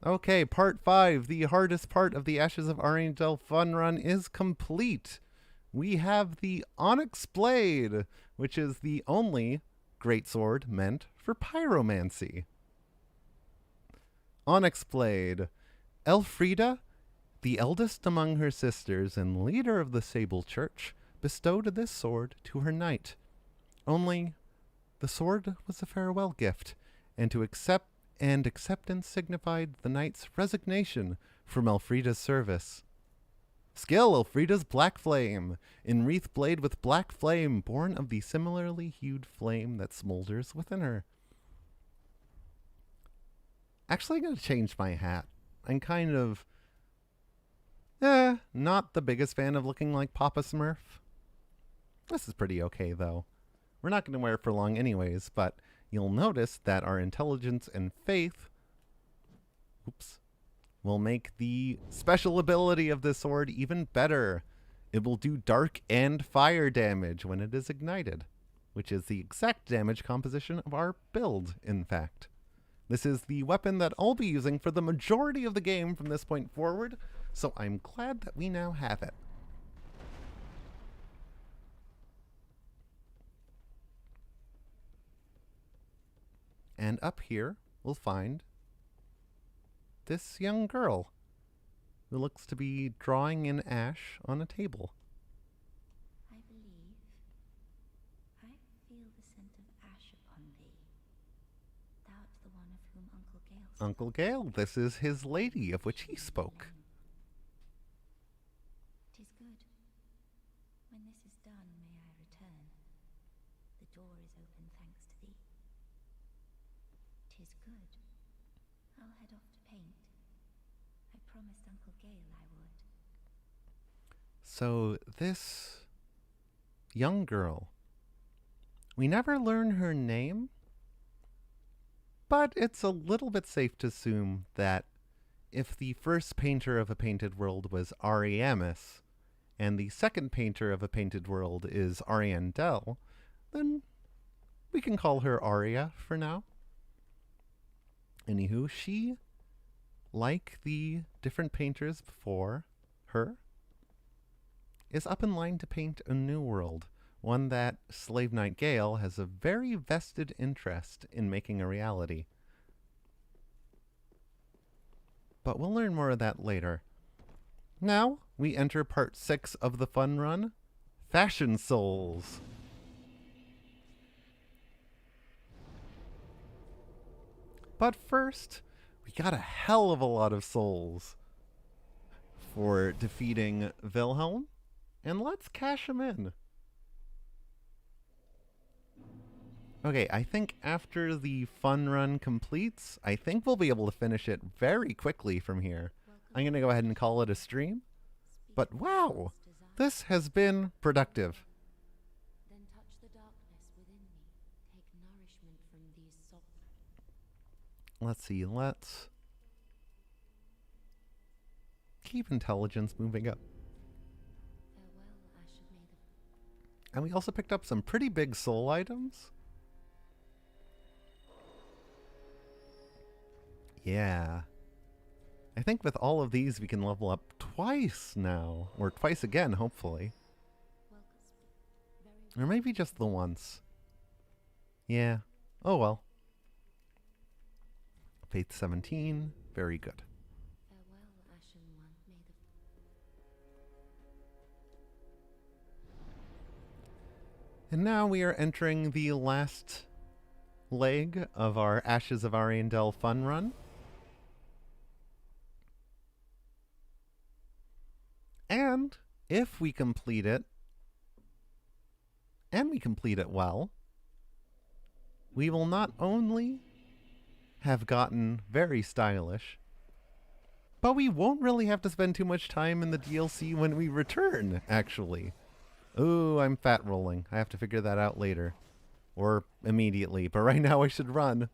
Okay, part 5, the hardest part of the Ashes of Ariandel fun run is complete. We have the Onyx Blade, which is the only greatsword meant for pyromancy. Onyx Blade. Elfrida, the eldest among her sisters and leader of the Sable Church, bestowed this sword to her knight. Only, the sword was a farewell gift, and acceptance signified the knight's resignation from Elfrida's service. Skill, Elfrida's Black Flame. Enwreath blade with black flame, born of the similarly hued flame that smolders within her. Actually, I'm going to change my hat. I'm kind of... not the biggest fan of looking like Papa Smurf. This is pretty okay, though. We're not going to wear it for long anyways, but you'll notice that our intelligence and faith will make the special ability of this sword even better. It will do dark and fire damage when it is ignited, which is the exact damage composition of our build, in fact. This is the weapon that I'll be using for the majority of the game from this point forward, so I'm glad that we now have it. And up here, we'll find this young girl who looks to be drawing in ash on a table. I believe I feel the scent of ash upon thee. Thou'rt the one of whom Uncle Gale spoke. Uncle Gale, this is his lady of which he spoke. 'Tis good. When this is done, may I return. The door is open thanks to thee. 'Tis good. I'll head off to paint. I promised Uncle Gale I would. So this young girl, we never learn her name, but it's a little bit safe to assume that if the first painter of a painted world was Ariamis, and the second painter of a painted world is Ariandel, then we can call her Aria for now. Anywho, she, like the different painters before her, is up in line to paint a new world, one that Slave Knight Gale has a very vested interest in making a reality. But we'll learn more of that later. Now, we enter part 6 of the fun run, Fashion Souls. But first, we got a hell of a lot of souls for defeating Wilhelm, and let's cash them in. Okay, I think after the fun run completes, I think we'll be able to finish it very quickly from here. I'm going to go ahead and call it a stream. But wow, this has been productive. Then touch the darkness within me. Take nourishment from these Let's see, let's keep intelligence moving up. Farewell, Ash of Ariandel. And we also picked up some pretty big soul items. Yeah. I think with all of these we can level up twice now. Or twice again, hopefully. Or maybe just the once. Yeah. Oh well. Faith 17. Very good. Farewell, Ashen One. May the And now we are entering the last leg of our Ashes of Ariandel fun run. And if we complete it, and we complete it well, we will not only have gotten very stylish, but we won't really have to spend too much time in the DLC when we return, actually. Ooh, I'm fat rolling. I have to figure that out later. Or immediately, but right now I should run.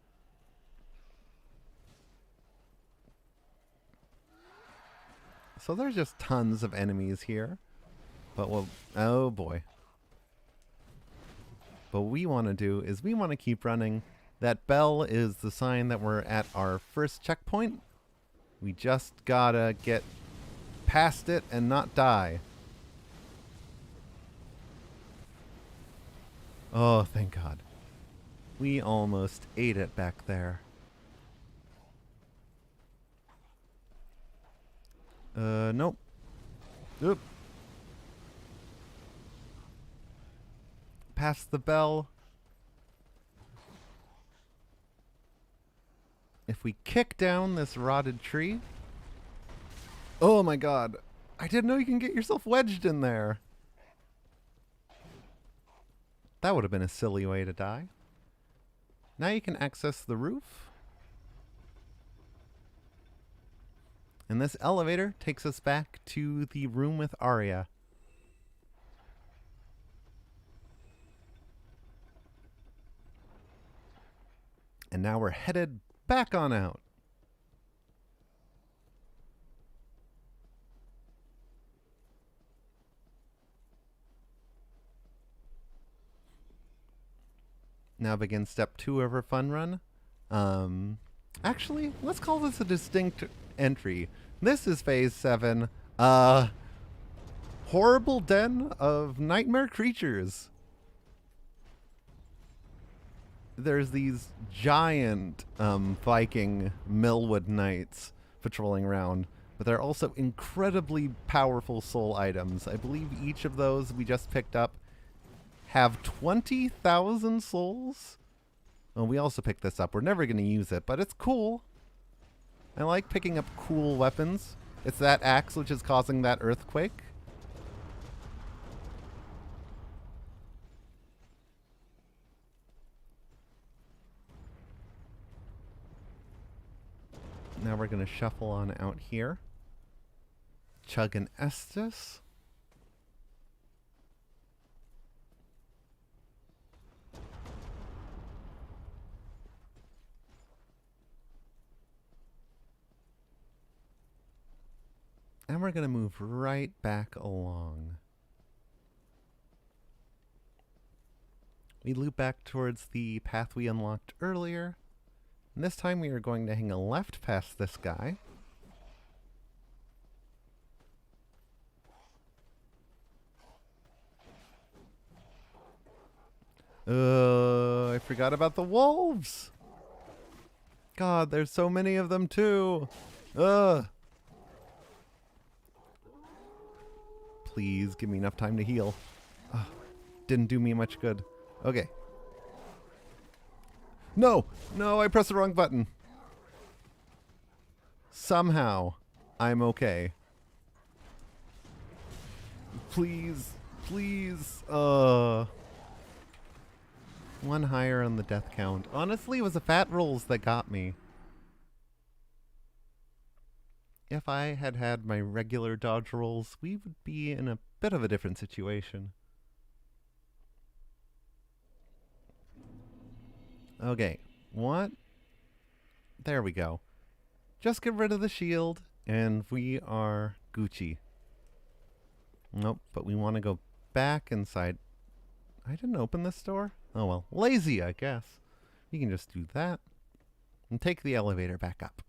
So there's just tons of enemies here. But what, oh boy. What we want to do is we want to keep running. That bell is the sign that we're at our first checkpoint. We just gotta get past it and not die. Oh, thank God. We almost ate it back there. Nope. Oop. Past the bell. If we kick down this rotted tree. Oh my God. I didn't know you can get yourself wedged in there. That would have been a silly way to die. Now you can access the roof. And this elevator takes us back to the room with Arya. And now we're headed back on out. Now begin step 2 of our fun run. Actually, let's call this a distinct entry. This is phase 7. Horrible den of nightmare creatures. There's these giant Viking Millwood Knights patrolling around, but they're also incredibly powerful soul items. I believe each of those we just picked up have 20,000 souls. Well, we also picked this up. We're never going to use it, but it's cool. I like picking up cool weapons. It's that axe which is causing that earthquake. Now we're going to shuffle on out here. Chug an Estus. And we're going to move right back along. We loop back towards the path we unlocked earlier. And this time we are going to hang a left past this guy. I forgot about the wolves. God, there's so many of them too. Please give me enough time to heal. Didn't do me much good. Okay. No! No, I pressed the wrong button. Somehow, I'm okay. Please. Please. One higher on the death count. Honestly, it was the fat rolls that got me. If I had had my regular dodge rolls, we would be in a bit of a different situation. Okay, what? There we go. Just get rid of the shield, and we are Gucci. Nope, but we want to go back inside. I didn't open this door? Oh well, lazy, I guess. We can just do that. And take the elevator back up.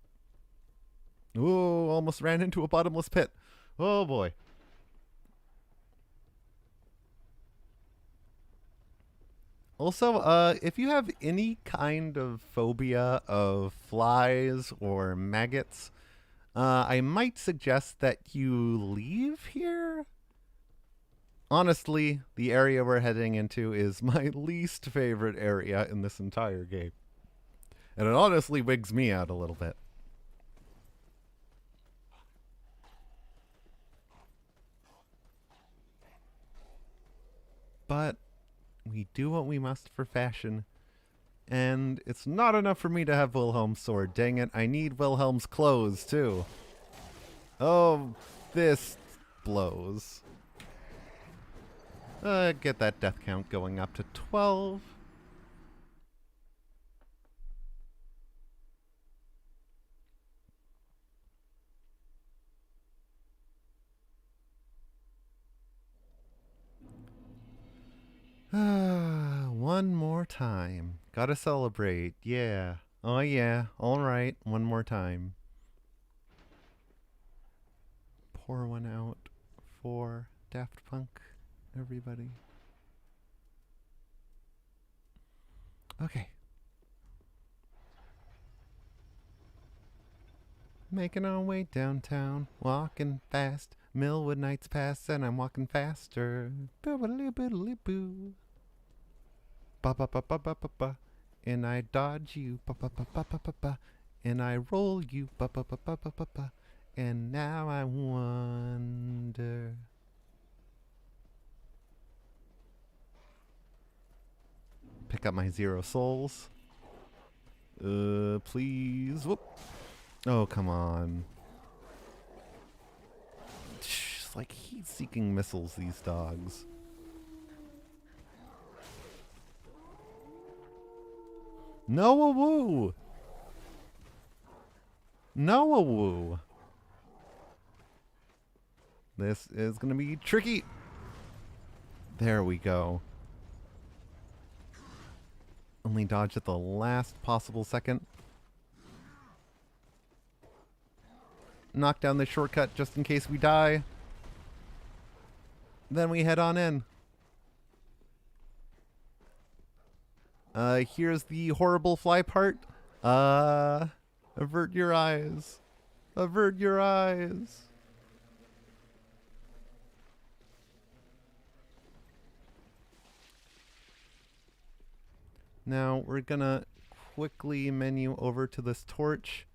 Ooh, almost ran into a bottomless pit. Oh boy. Also, if you have any kind of phobia of flies or maggots, I might suggest that you leave here. Honestly, the area we're heading into is my least favorite area in this entire game. And it honestly wigs me out a little bit. But we do what we must for fashion. And it's not enough for me to have Wilhelm's sword. Dang it, I need Wilhelm's clothes too. Oh, this blows. Get that death count going up to 12. One more time. Gotta celebrate. Yeah. Oh yeah. Alright. One more time. Pour one out for Daft Punk, everybody. Okay. Making our way downtown, walking fast. Millwood Nights pass and I'm walking faster. Boo-ba-doo-ba-doo-boo. Ba-ba-ba-ba-ba-ba-ba. And I dodge you. Ba-ba-ba-ba-ba-ba. And I roll you. Ba-ba-ba-ba-ba-ba. And now I wonder. Pick up my 0 souls. Please. Whoop. Oh, come on. It's like heat-seeking missiles, these dogs. No-a-woo! No-a-woo! This is gonna be tricky! There we go. Only dodge at the last possible second. Knock down the shortcut just in case we die. Then we head on in. Here's the horrible fly part. Avert your eyes. Avert your eyes. Now we're gonna quickly menu over to this torch.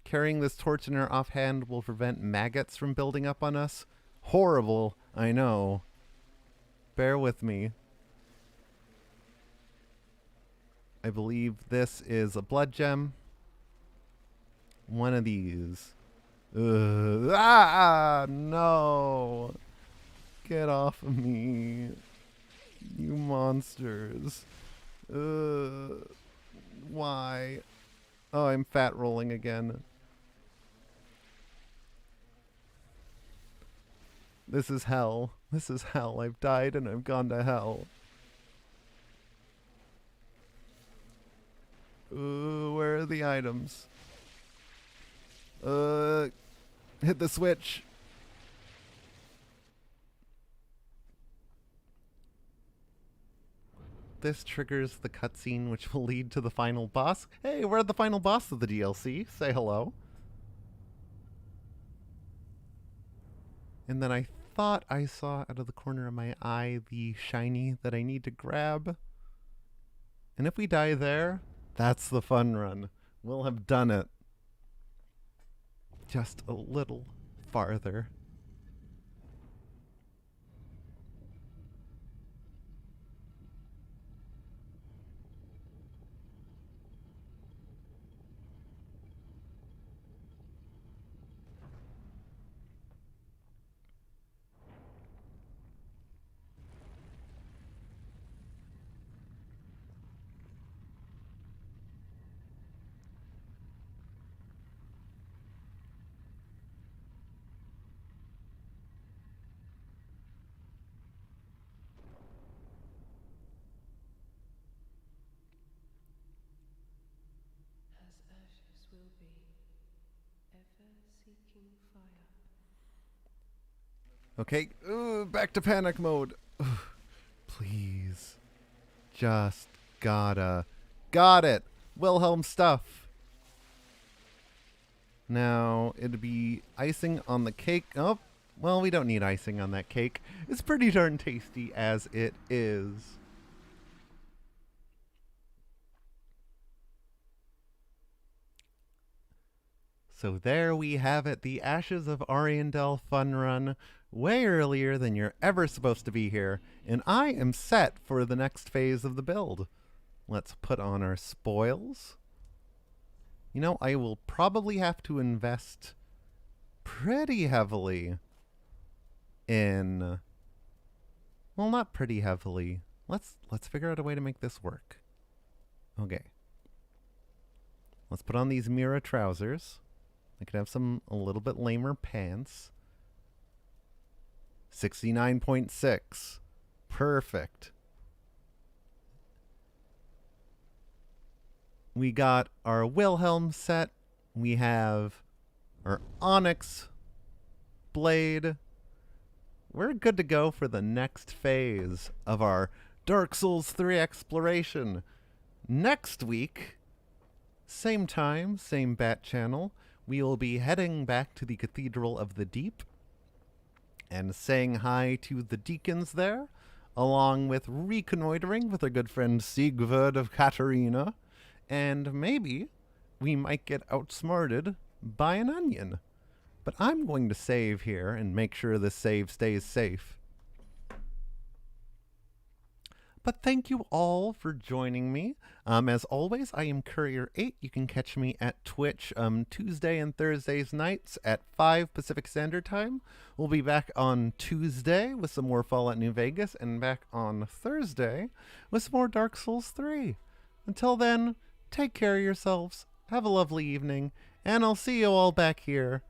Carrying this torch in our offhand will prevent maggots from building up on us. Horrible, I know. Bear with me. I believe this is a blood gem. One of these. No! Get off of me. You monsters. Why? Oh, I'm fat rolling again. This is hell. This is hell. I've died and I've gone to hell. Where are the items? Hit the switch. This triggers the cutscene which will lead to the final boss. Hey, we're at the final boss of the DLC. Say hello. And then I thought I saw out of the corner of my eye the shiny that I need to grab. And if we die there, that's the fun run. We'll have done it. Just a little farther. seeking fire. Okay, back to panic mode. Please. Just gotta. Got it! Wilhelm stuff. Now, it'd be icing on the cake. Oh, well, we don't need icing on that cake. It's pretty darn tasty as it is. So there we have it, the Ashes of Ariandel fun run, way earlier than you're ever supposed to be here, and I am set for the next phase of the build. Let's put on our spoils. You know, I will probably have to invest pretty heavily in... Well, not pretty heavily. Let's figure out a way to make this work. Okay. Let's put on these Mira trousers. I could have some a little bit lamer pants. 69.6. Perfect. We got our Wilhelm set. We have our Onyx Blade. We're good to go for the next phase of our Dark Souls 3 exploration. Next week, same time, same bat channel, we will be heading back to the Cathedral of the Deep and saying hi to the deacons there, along with reconnoitering with our good friend Siegward of Katarina, and maybe we might get outsmarted by an onion. But I'm going to save here and make sure this save stays safe. But thank you all for joining me. As always, I am Courier8. You can catch me at Twitch Tuesday and Thursdays nights at 5 Pacific Standard Time. We'll be back on Tuesday with some more Fallout New Vegas, and back on Thursday with some more Dark Souls 3. Until then, take care of yourselves, have a lovely evening, and I'll see you all back here